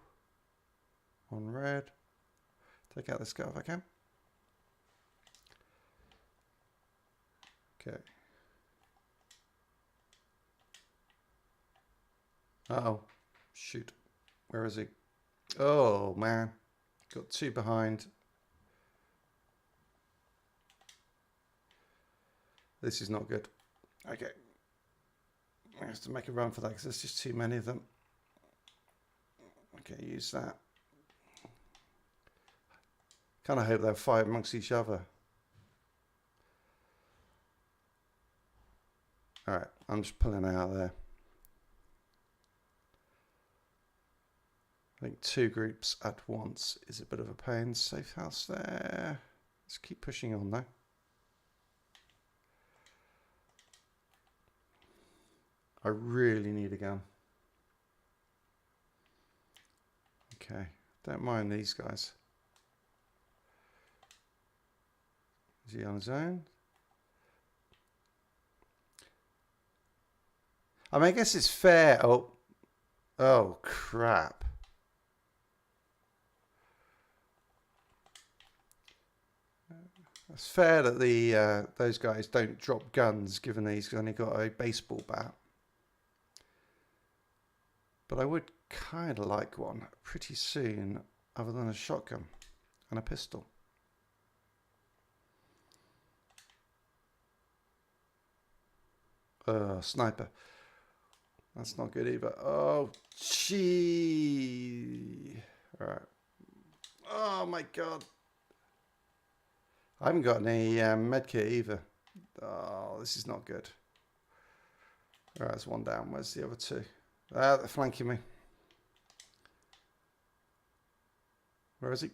On red. Take out this guy if I can. Okay. Uh-oh. Shoot. Where is he? Oh, man. Got two behind. This is not good. Okay. I have to make a run for that because there's just too many of them. Okay, use that. Kind of hope they'll fight amongst each other. Alright, I'm just pulling out there. I think two groups at once is a bit of a pain. Safe house there. Let's keep pushing on though. I really need a gun. Okay, don't mind these guys. Is he on his own? I mean, I guess it's fair. Oh crap. It's fair that the those guys don't drop guns, given he's only got a baseball bat. But I would kind of like one pretty soon, other than a shotgun and a pistol. Sniper. That's not good either. Oh, gee. All right. Oh my god. I haven't got any medkit either. Oh, this is not good. All right, there's one down. Where's the other two? They're flanking me. Where is he?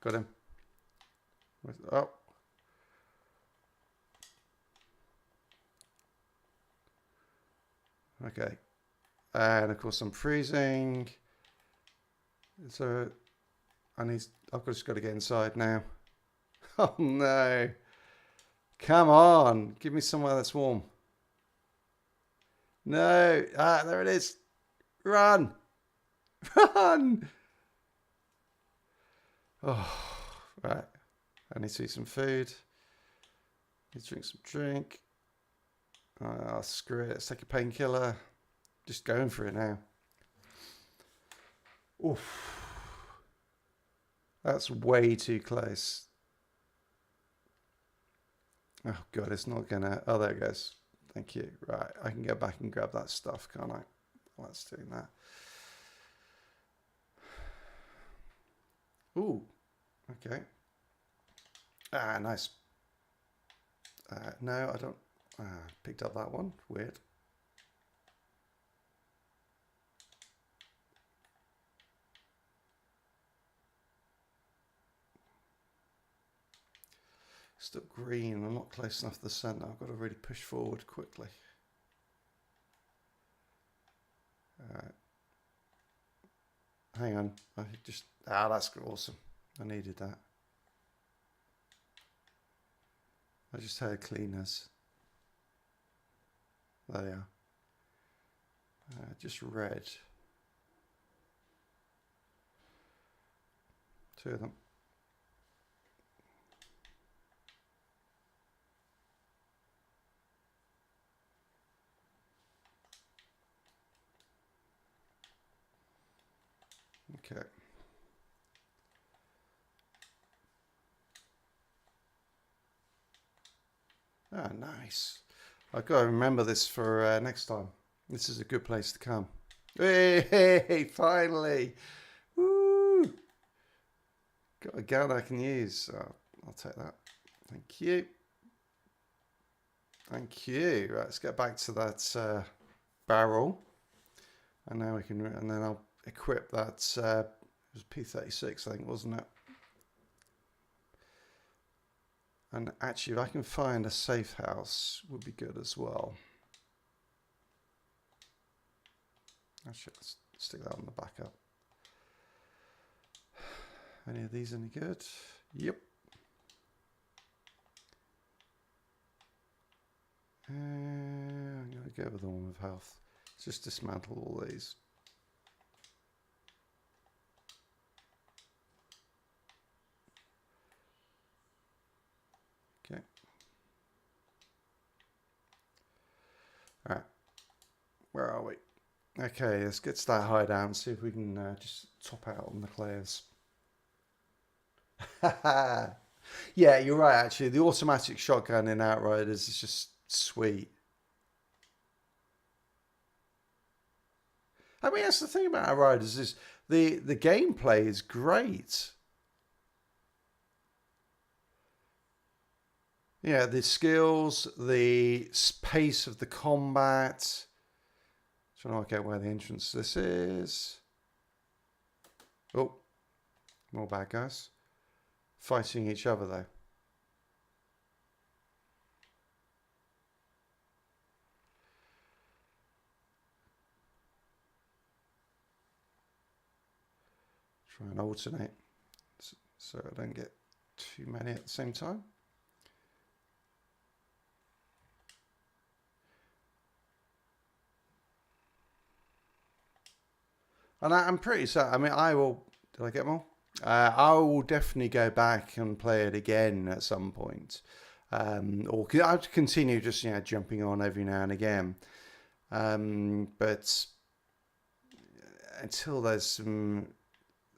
Got him. Oh. Okay. And of course I'm freezing. So I've just got to get inside now. Oh no. Come on. Give me somewhere that's warm. No. Ah, there it is. Run. Run. Oh, right. I need to eat some food. Need to drink some drink. Oh, screw it. Let's take a painkiller. Just going for it now. Oof. That's way too close. Oh, God, it's not going to... Oh, there it goes. Thank you. Right, I can go back and grab that stuff, can't I? Let's do that. Ooh, okay. Ah, nice. No, I don't... picked up that one. Weird. Still green. I'm not close enough to the centre. I've got to really push forward quickly. Hang on. I just... Ah, that's awesome. I needed that. I just heard cleaners. There they are. Just red. 2 of them. Okay. Ah, nice. I've got to remember this for next time. This is a good place to come. Hey, finally. Woo! Got a gun I can use. I'll take that. Thank you. Thank you. Right, let's get back to that barrel. And now we can, and then I'll equip that, it was P36, I think, wasn't it? And actually, if I can find a safe house, would be good as well. Actually, let's stick that on the backup. Any of these any good? Yep. I'm going to go with the one with health. Let's just dismantle all these. Okay. All right. Where are we? Okay, let's get to that hideout and see if we can just top out on the clears. Yeah, you're right, actually. The automatic shotgun in Outriders is just sweet. I mean, that's the thing about Outriders is the gameplay is great. Yeah, the skills, the pace of the combat. Trying to work out where the entrance to this is. Oh, more bad guys. Fighting each other though. Try and alternate so I don't get too many at the same time. And I'm pretty certain, I mean, I will, did I get more? I will definitely go back and play it again at some point. Or I'll continue just, jumping on every now and again. But until there's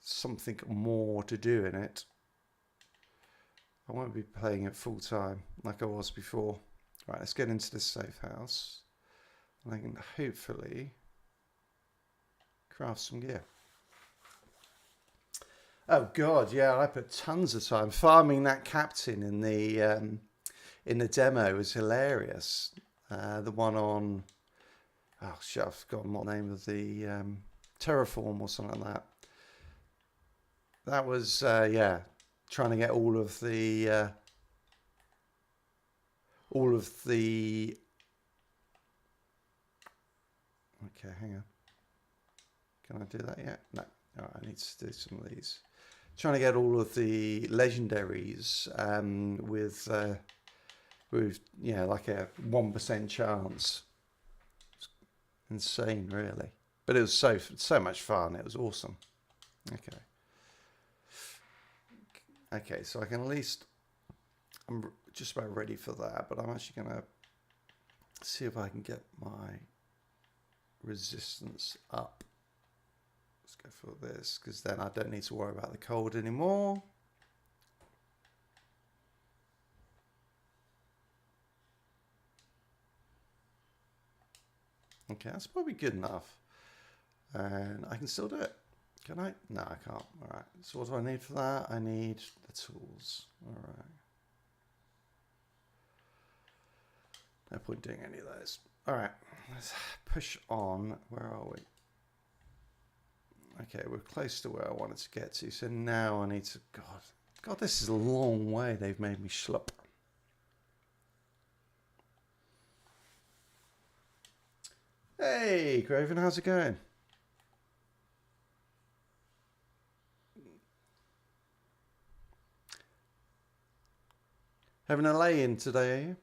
something more to do in it, I won't be playing it full time like I was before. Right, let's get into this safe house. And I can hopefully craft some gear. Oh God, yeah, I put tons of time farming that captain in the demo. Was hilarious. The one on, oh shit, I've forgotten what name of the Terraform or something like that. That was yeah, trying to get all of the okay, hang on. Can I do that yet? No. Oh, I need to do some of these. Trying to get all of the legendaries with like a 1% chance. It's insane, really. But it was so much fun. It was awesome. Okay. Okay, so I can at least, I'm just about ready for that, but I'm actually going to see if I can get my resistance up. Let's go for this, because then I don't need to worry about the cold anymore. Okay, that's probably good enough. And I can still do it. Can I? No, I can't. All right. So what do I need for that? I need the tools. All right. No point doing any of those. All right. Let's push on. Where are we? Okay, we're close to where I wanted to get to. So now I need to... God, this is a long way they've made me schlup. Hey, Craven, how's it going? Having a lay-in today, are you?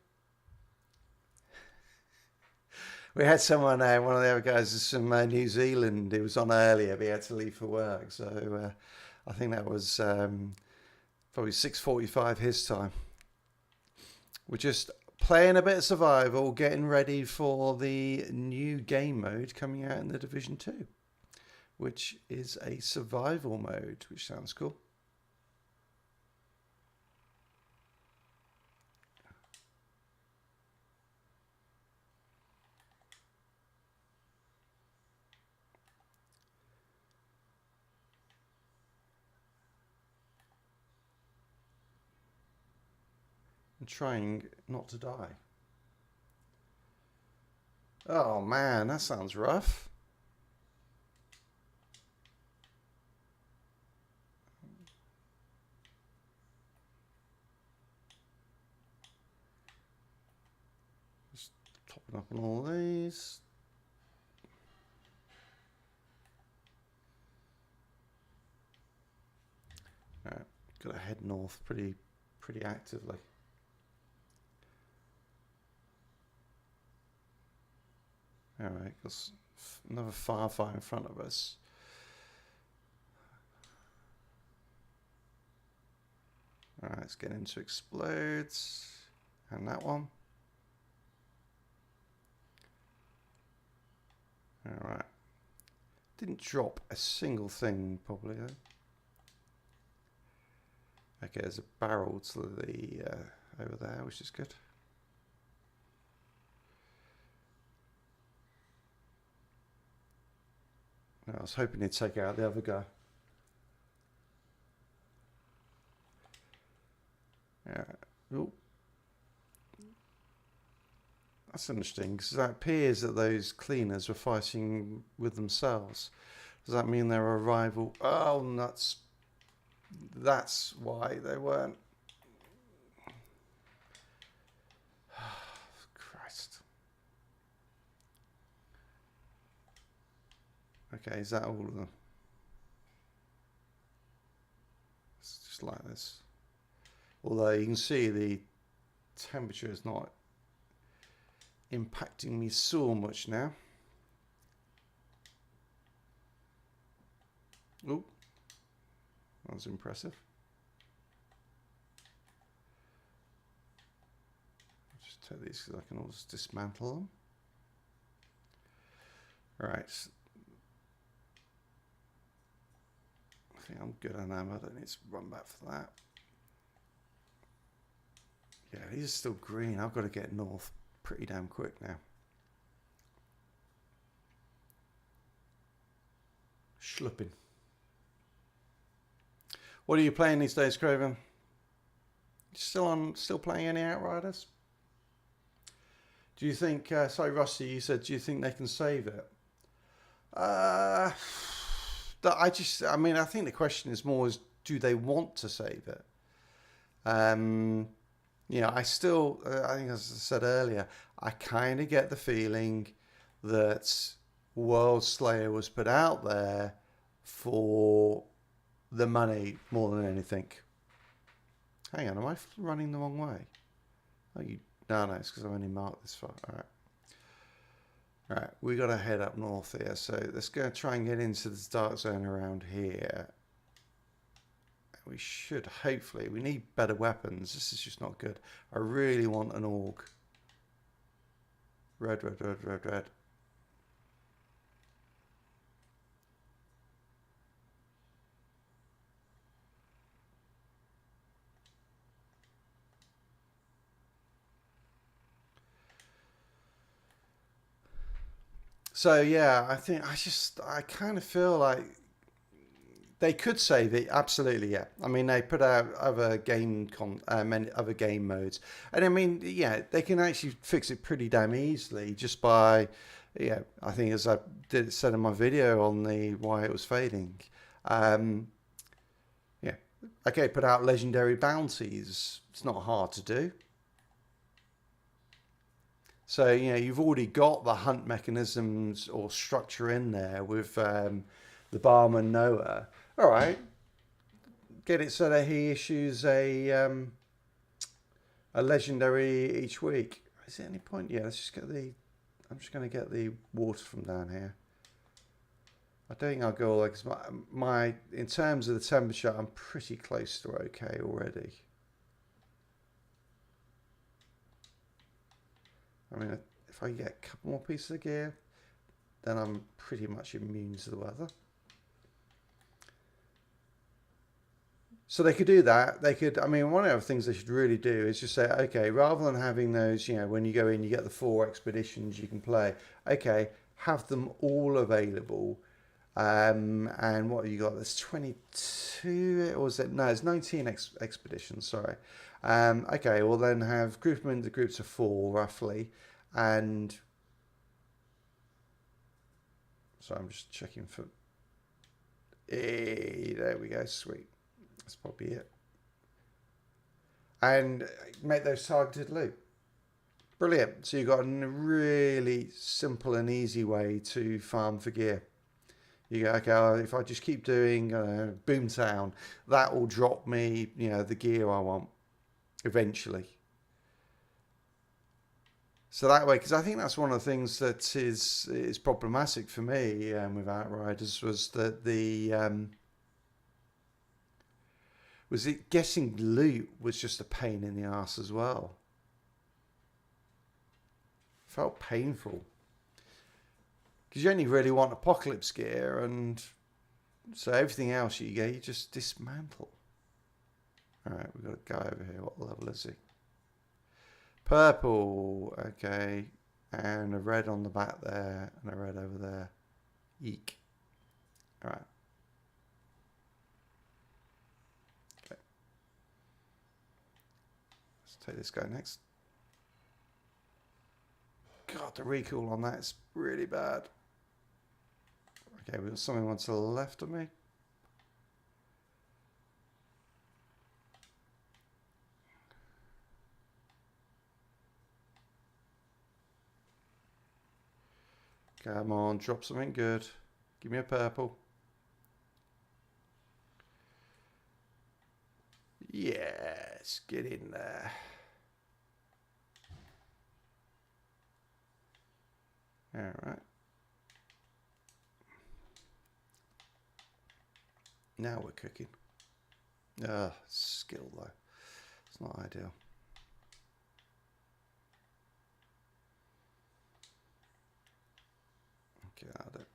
We had someone, one of the other guys is from New Zealand. He was on earlier, but he had to leave for work. So I think that was probably 6:45 his time. We're just playing a bit of survival, getting ready for the new game mode coming out in the Division 2, which is a survival mode, which sounds cool. And trying not to die. Oh man, that sounds rough. Just topping up on all these. Alright, gotta head north pretty actively. Alright, got another firefight in front of us. Alright, let's get into explodes. And that one. Alright. Didn't drop a single thing, probably, though. Okay, there's a barrel to the over there, which is good. I was hoping he'd take out the other guy. Yeah. Ooh. That's interesting, because that appears that those cleaners were fighting with themselves. Does that mean they're a rival? Oh, nuts. That's why they weren't. Christ. Okay, is that all of them? It's just like this. Although you can see the temperature is not impacting me so much now. Oh, that was impressive. I'll just take these because I can always dismantle them. All right. I think I'm good on ammo. I don't need to run back for that. Yeah, these are still green. I've got to get north pretty damn quick now. Schlupping. What are you playing these days, Craven? Still playing any Outriders? Do you think? Sorry, Rusty. You said, do you think they can save it? I mean, I think the question is more is, do they want to save it? You know, I think as I said earlier, I kind of get the feeling that World Slayer was put out there for the money more than anything. Hang on, am I running the wrong way? Oh, no, it's because I've only marked this far. All right, we got to head up north here. So let's go try and get into this dark zone around here. we should, hopefully. We need better weapons. This is just not good. I really want an orc. Red, red, red, red, red. So yeah, I kind of feel like they could save it. Absolutely, yeah. I mean, they put out other many other game modes, and I mean, yeah, they can actually fix it pretty damn easily just by, yeah. I think as I said in my video on the why it was fading, yeah. Okay, put out legendary bounties. It's not hard to do. So, you know, you've already got the hunt mechanisms or structure in there with the barman Noah. All right, get it so that he issues a legendary each week. Is there any point? Yeah, let's just get the. I'm just going to get the water from down here. I don't think I'll go like my in terms of the temperature, I'm pretty close to okay already. I mean, if I get a couple more pieces of gear, then I'm pretty much immune to the weather. So they could do that. They could, I mean, one of the things they should really do is just say, okay, rather than having those, you know, when you go in, you get the 4 expeditions you can play. Okay, have them all available. And what have you got? There's 22, or is it? No, it's 19 expeditions, sorry. Okay, well then have group them into groups of 4 roughly, and so I'm just checking for. There we go, sweet. That's probably it. And make those targeted loot. Brilliant. So you've got a really simple and easy way to farm for gear. You go, okay, if I just keep doing Boomtown, that will drop me, you know, the gear I want eventually. So that way, because I think that's one of the things that is problematic for me with Outriders was that was it getting loot was just a pain in the ass as well. Felt painful. Because you only really want apocalypse gear, and so everything else you get, you just dismantle. Alright, we've got a guy over here. What level is he? Purple. Okay. And a red on the back there, and a red over there. Eek. Alright. Okay. Let's take this guy next. God, the recoil on that is really bad. Okay, we've got someone to the left of me. Come on, drop something good. Give me a purple. Yes, get in there. All right. Now we're cooking. Skill though. It's not ideal. Okay, that'll do.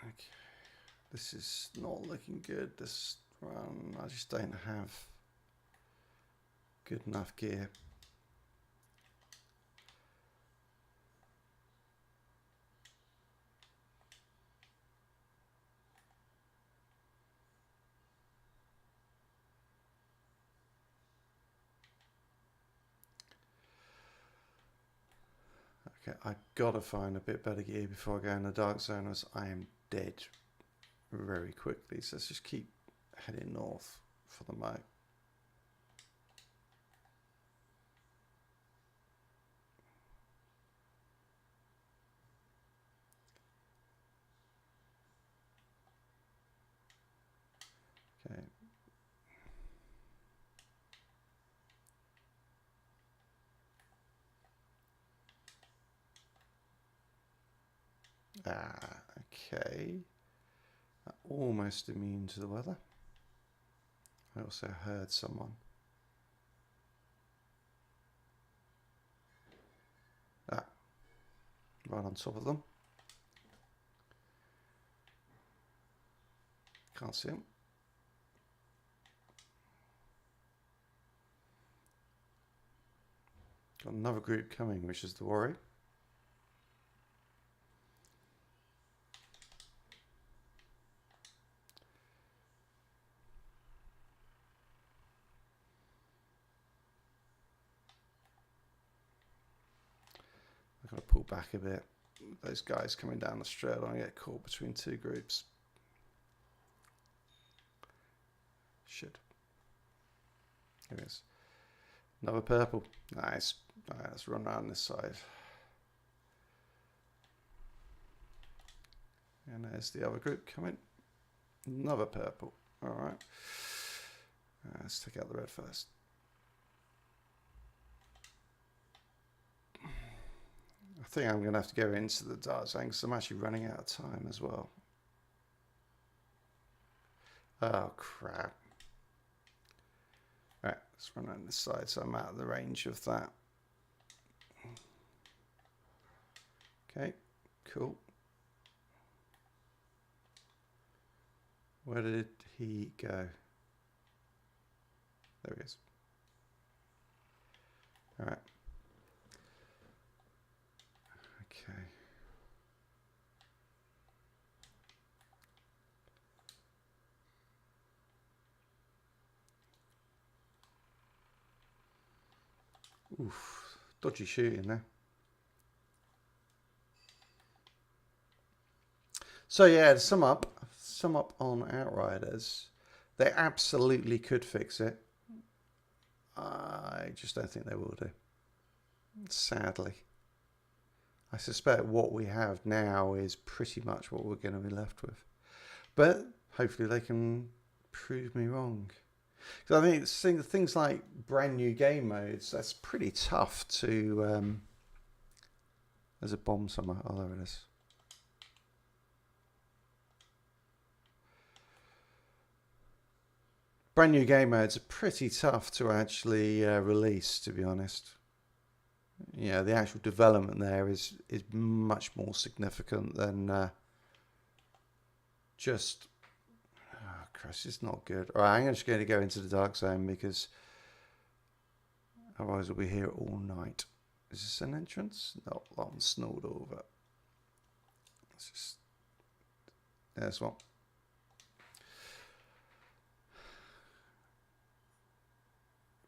Okay. This is not looking good. This run, I just don't have good enough gear. Okay, I gotta find a bit better gear before I go in the dark zone, as I am dead very quickly. So let's just keep heading north for the moment. Okay. Okay. Almost immune to the weather. I also heard someone. Ah, right on top of them. Can't see them. Got another group coming, which is the worry. I've got to pull back a bit. Those guys coming down the straight, I don't get caught between two groups. Shit. Here it is. Another purple. Nice. Alright, let's run around this side. And there's the other group coming. Another purple. Alright. Let's take out the red first. I think I'm going to have to go into the dark zone because I'm actually running out of time as well. Oh, crap. Alright, let's run around this side so I'm out of the range of that. Okay, cool. Where did he go? There he is. Alright. Okay. Oof, dodgy shooting there. So yeah, to sum up on Outriders, they absolutely could fix it. I just don't think they will do. Sadly. I suspect what we have now is pretty much what we're going to be left with. But hopefully they can prove me wrong. Because I think things like brand new game modes, that's pretty tough to... there's a bomb somewhere. Oh, there it is. Brand new game modes are pretty tough to actually release, to be honest. Yeah, the actual development there is much more significant than just... Oh, Christ, it's not good. All right, I'm just going to go into the dark zone because otherwise we'll be here all night. Is this an entrance? No, that one's snowed over. Let's just... There's one.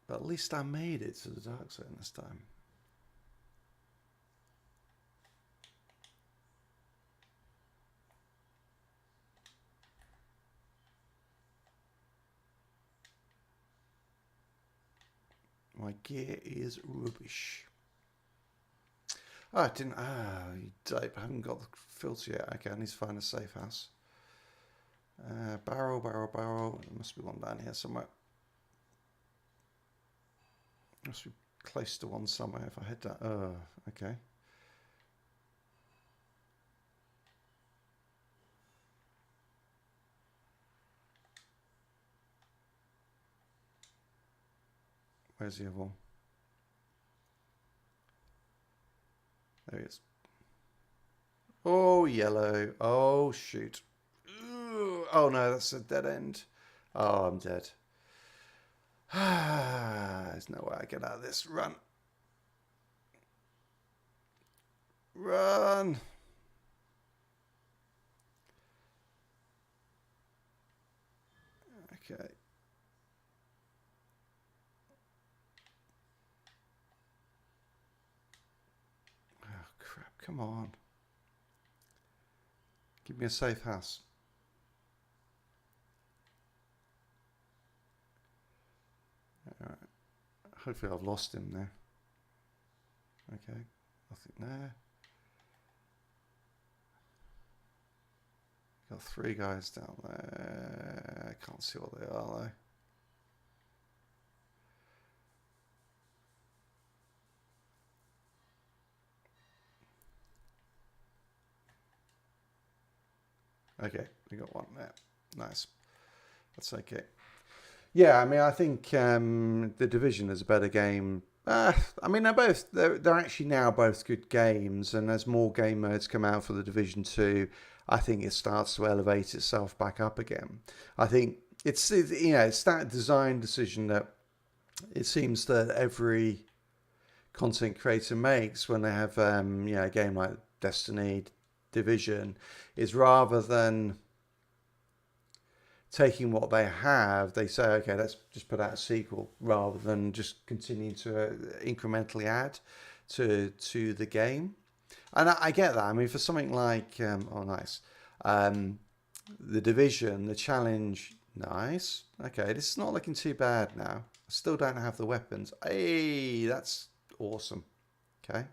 But at least I made it to the dark zone this time. My gear is rubbish. Oh, I didn't... Ah, you dope. I haven't got the filter yet. Okay, I need to find a safe house. Barrel. There must be one down here somewhere. Must be close to one somewhere if I head down. Oh, okay. Where's the other one? There he is. Oh, yellow. Oh, shoot. Ooh. Oh, no, that's a dead end. Oh, I'm dead. There's no way I get out of this. Run. Run. Okay. Oh, crap. Come on. Give me a safe house. Alright. Hopefully I've lost him now. Okay. Nothing there. Got 3 guys down there. I can't see what they are though. Okay, we got one there. Nice. That's okay. Yeah, I mean, I think the Division is a better game. I mean, they're actually now both good games, and as more game modes come out for the Division 2, I think it starts to elevate itself back up again. I think it's that design decision that it seems that every content creator makes when they have a game like Destiny, Division, is rather than taking what they have, they say, okay, let's just put out a sequel rather than just continue to incrementally add to the game. And I get that. I mean, for something like the Division, the challenge, nice. Okay, this is not looking too bad now. I still don't have the weapons. Hey, that's awesome. Okay.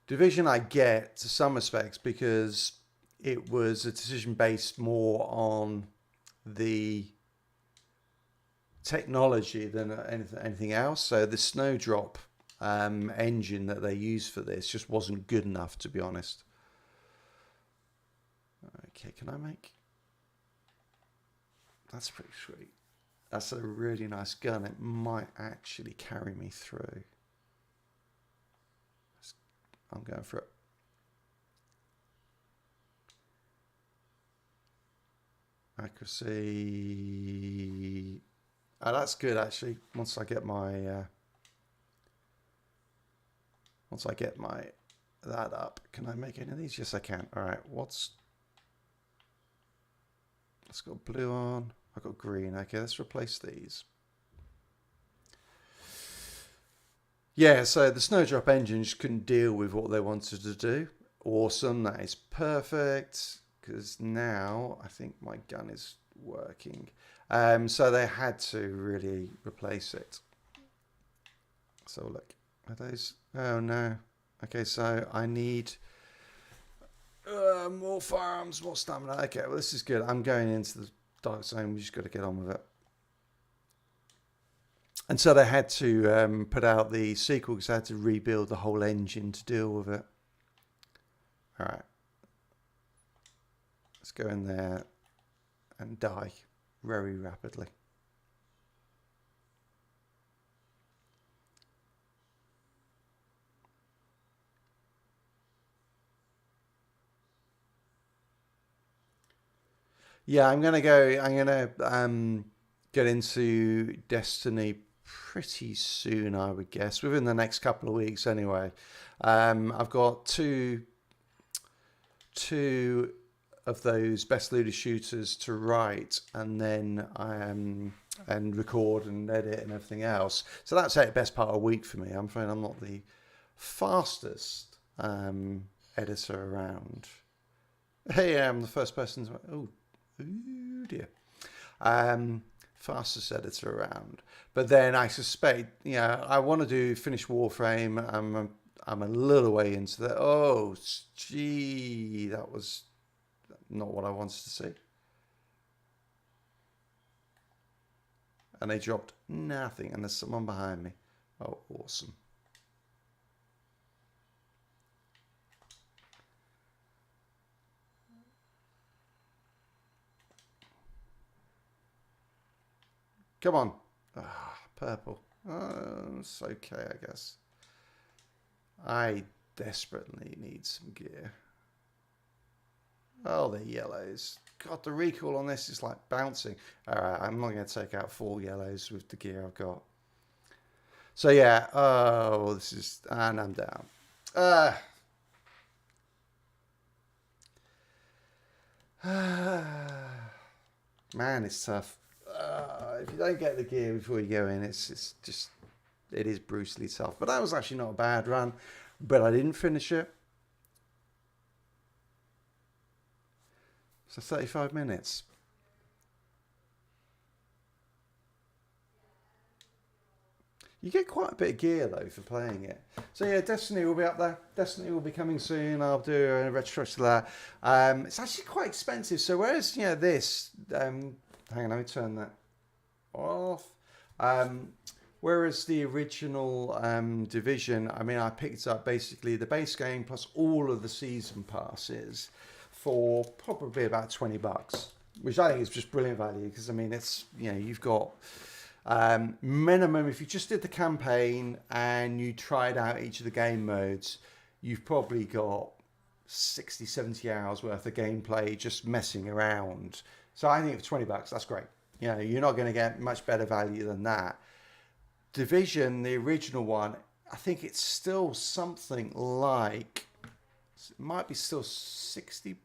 Division I get to some respects because it was a decision based more on the technology than anything else. So the Snowdrop engine that they used for this just wasn't good enough, to be honest. Okay, can I make... That's pretty sweet. That's a really nice gun. It might actually carry me through. I'm going for it. Accuracy. Oh, that's good actually. Once I get my that up, can I make any of these? Yes, I can. All right. Let's got blue on. I've got green. Okay, let's replace these. Yeah, so the Snowdrop engine just couldn't deal with what they wanted to do. Awesome. That is perfect. Because now I think my gun is working. So they had to really replace it. So look, are those? Oh no. Okay, so I need more firearms, more stamina. Okay, well this is good. I'm going into the dark zone. We just got to get on with it. And so they had to put out the sequel because they had to rebuild the whole engine to deal with it. All right. Let's go in there and die very rapidly. Yeah, I'm gonna get into Destiny pretty soon, I would guess, within the next couple of weeks anyway. I've got two of those best looter shooters to write, and then and record and edit and everything else. So that's the best part of a week for me. I'm afraid I'm not the fastest editor around. Hey, I'm the first person to... Oh dear. Fastest editor around. But then I suspect, I want to finish Warframe. I'm a little way into that. Oh, gee, that was not what I wanted to see. And they dropped nothing, and there's someone behind me. Oh, awesome. Come on. Purple. It's okay, I guess. I desperately need some gear. Oh, the yellows. God, the recoil on this is like bouncing. Alright, I'm not going to take out 4 yellows with the gear I've got. So yeah, oh, this is... And I'm down. Man, it's tough. If you don't get the gear before you go in, it is brutally tough. But that was actually not a bad run. But I didn't finish it. So 35 minutes. You get quite a bit of gear though for playing it. So yeah, Destiny will be up there. Destiny will be coming soon. I'll do a retrospective of that. It's actually quite expensive. So whereas this, hang on, let me turn that off. Whereas the original Division, I mean, I picked up basically the base game plus all of the season passes for probably about $20, which I think is just brilliant value because, I mean, it's, you know, you've got minimum, if you just did the campaign and you tried out each of the game modes, you've probably got 60, 70 hours worth of gameplay just messing around. So I think for $20, that's great. You know, you're not going to get much better value than that. Division, the original one, I think it's still something like, it might be still $60.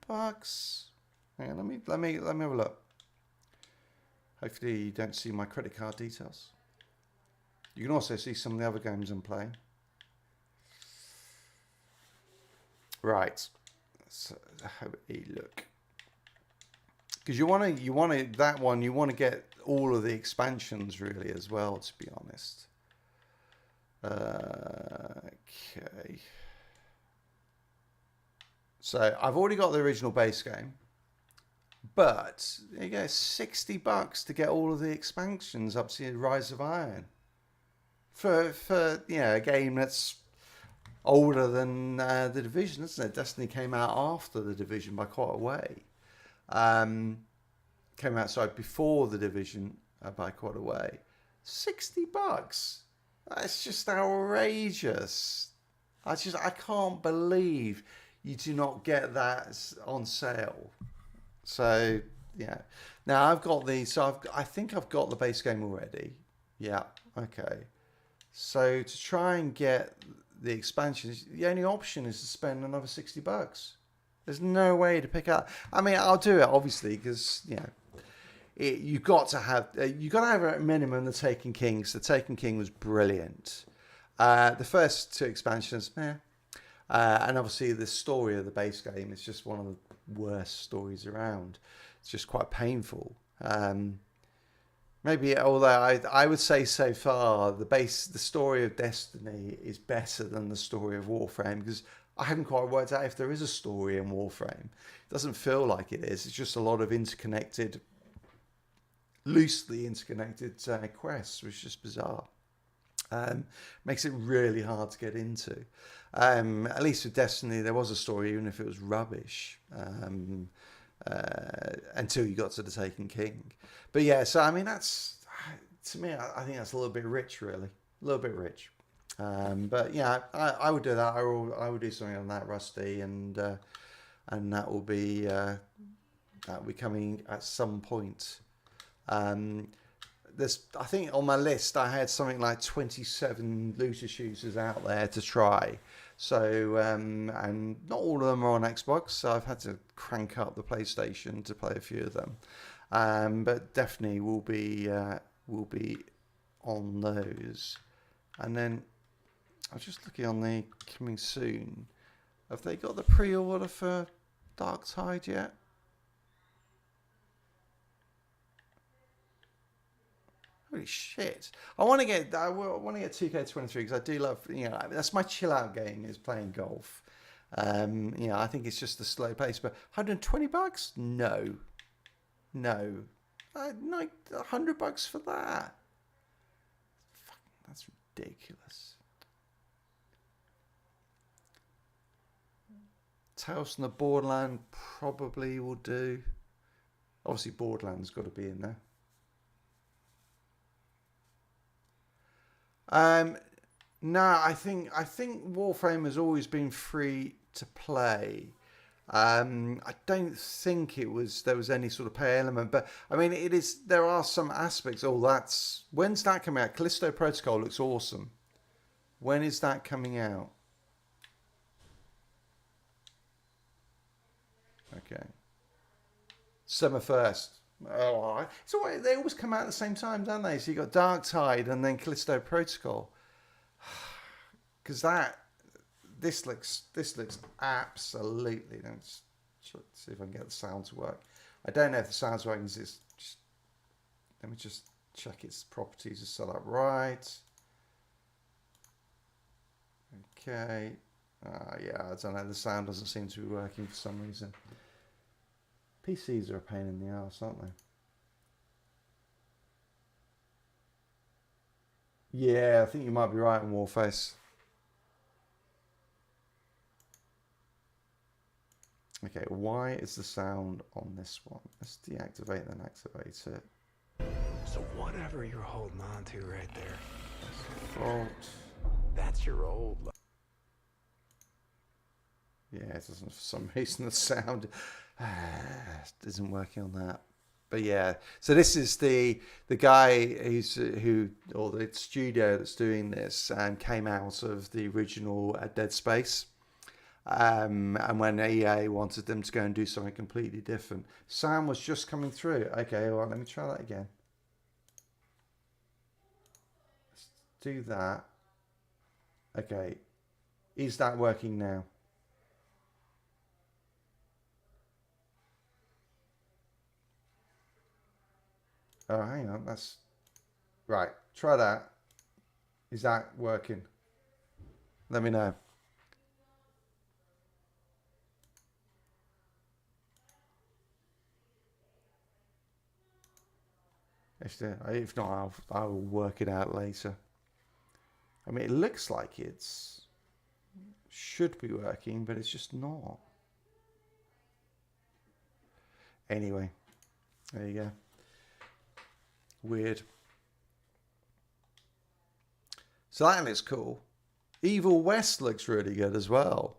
Hang on, let me have a look. Hopefully you don't see my credit card details. You can also see some of the other games I'm playing. Right, so have a look. Because you want to get all of the expansions really as well, to be honest. Okay. So I've already got the original base game, but you get $60 to get all of the expansions up to Rise of Iron. For you know, a game that's older than the Division, isn't it? Destiny came out after the Division by quite a way. Came out before the Division by quite a way. $60. That's just outrageous. I can't believe you do not get that on sale. So yeah. Now I've got these. So I think I've got the base game already. Yeah. Okay. So to try and get the expansions, the only option is to spend another $60. There's no way to pick up. I mean, I'll do it obviously because you know you've got to have at minimum the Taken King. The Taken King was brilliant. The first two expansions, and obviously the story of the base game is just one of the worst stories around. It's just quite painful. Maybe, although I would say so far the story of Destiny is better than the story of Warframe, because I haven't quite worked out if there is a story in Warframe. It doesn't feel like it is. It's just a lot of loosely interconnected quests, which is just bizarre. Makes it really hard to get into. At least with Destiny, there was a story, even if it was rubbish, until you got to the Taken King. But yeah, so I mean, that's, to me, I think that's a little bit rich, really. A little bit rich. But yeah, I would do that. I will do something on that, Rusty, and that will be coming at some point. I think on my list I had something like 27 looter shooters out there to try. So and not all of them are on Xbox, so I've had to crank up the PlayStation to play a few of them. But definitely will be on those. And then I was just looking on the coming soon. Have they got the pre-order for Dark Tide yet? Holy shit! I want to get 2K23 because I do love, you know, that's my chill out game, is playing golf. You know, I think it's just the slow pace. But $120? No, like $100 for that. That's ridiculous. Tales from the Borderland probably will do. Obviously, Borderland's got to be in there. No, I think Warframe has always been free to play. I don't think there was any sort of pay element, but I mean, there are some aspects. When's that coming out? Callisto Protocol looks awesome. When is that coming out? Okay. Summer 1st. Oh, so they always come out at the same time, don't they? So you got Dark Tide and then Callisto Protocol. Because this looks absolutely. Let's see if I can get the sound to work. I don't know if the sound's working. Let me just check its properties are set up right. Okay. Yeah, I don't know. The sound doesn't seem to be working for some reason. PCs are a pain in the ass, aren't they? Yeah, I think you might be right on Warface. Okay, why is the sound on this one? Let's deactivate and activate it. So whatever you're holding on to right there, Default. that's your old. Yeah, it doesn't, for some reason the sound isn't working on that. But yeah, so this is the guy or the studio that's doing this came out of the original Dead Space. And when EA wanted them to go and do something completely different. Sound was just coming through. Okay, all right, let me try that again. Let's do that. Okay, is that working now? Oh, hang on, that's... Right, try that. Is that working? Let me know. If not, I'll work it out later. I mean, it looks like it's should be working, but it's just not. Anyway, there you go. Weird. So that looks cool. Evil West looks really good as well.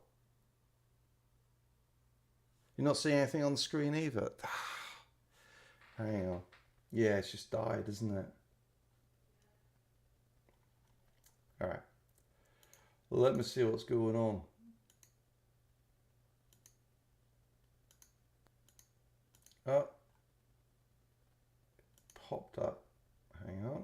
You're not seeing anything on the screen either. Hang on. Yeah, it's just died, isn't it? Alright. Let me see what's going on. Oh. Popped up. Hang on.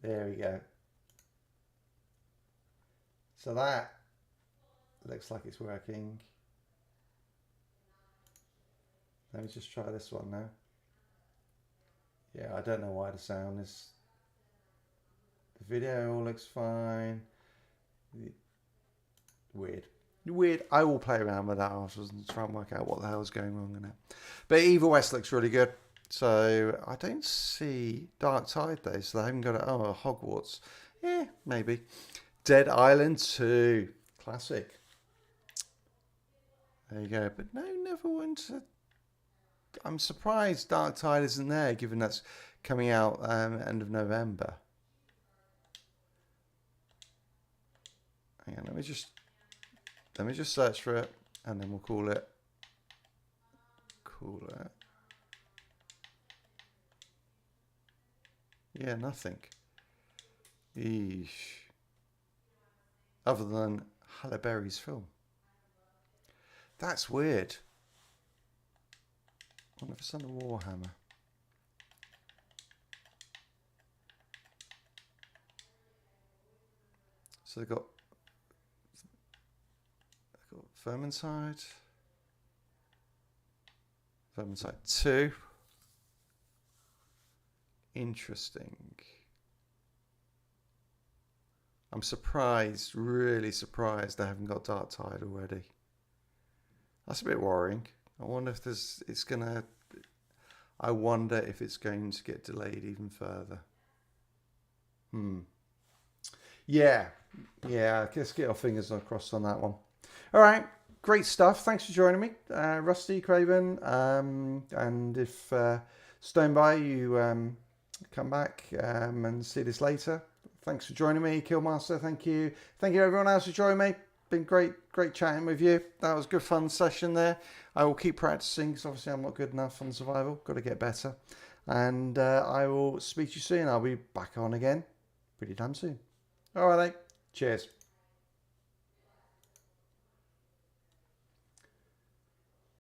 There we go. So that looks like it's working. Let me just try this one now. Yeah, I don't know why the sound is... The video all looks fine. Weird. Weird. I will play around with that afterwards and try and work out what the hell is going wrong in it. But Evil West looks really good. So I don't see Dark Tide though, so they haven't got it. Oh, Hogwarts. Yeah, maybe. Dead Island 2. Classic. There you go. But no, Neverwinter. I'm surprised Dark Tide isn't there, given that's coming out end of November. Hang on, let me just search for it, and then we'll call it. Yeah, nothing. Eesh. Other than Halle Berry's film. That's weird. I wonder if it's under Warhammer. So they've got Vermintide. Vermintide 2. Interesting. I'm surprised, really surprised they haven't got Dark Tide already. That's a bit worrying. I wonder if I wonder if it's going to get delayed even further. Yeah, let's get our fingers crossed on that one. All right, great stuff. Thanks for joining me, Rusty, Craven, and if stone by you come back and see this later. Thanks for joining me, Killmaster. Thank you everyone else for joining me. Been great chatting with you. That was a good fun session there. I will keep practicing because obviously I'm not good enough on survival. Got to get better, and I will speak to you soon. I'll be back on again pretty damn soon. All right, cheers.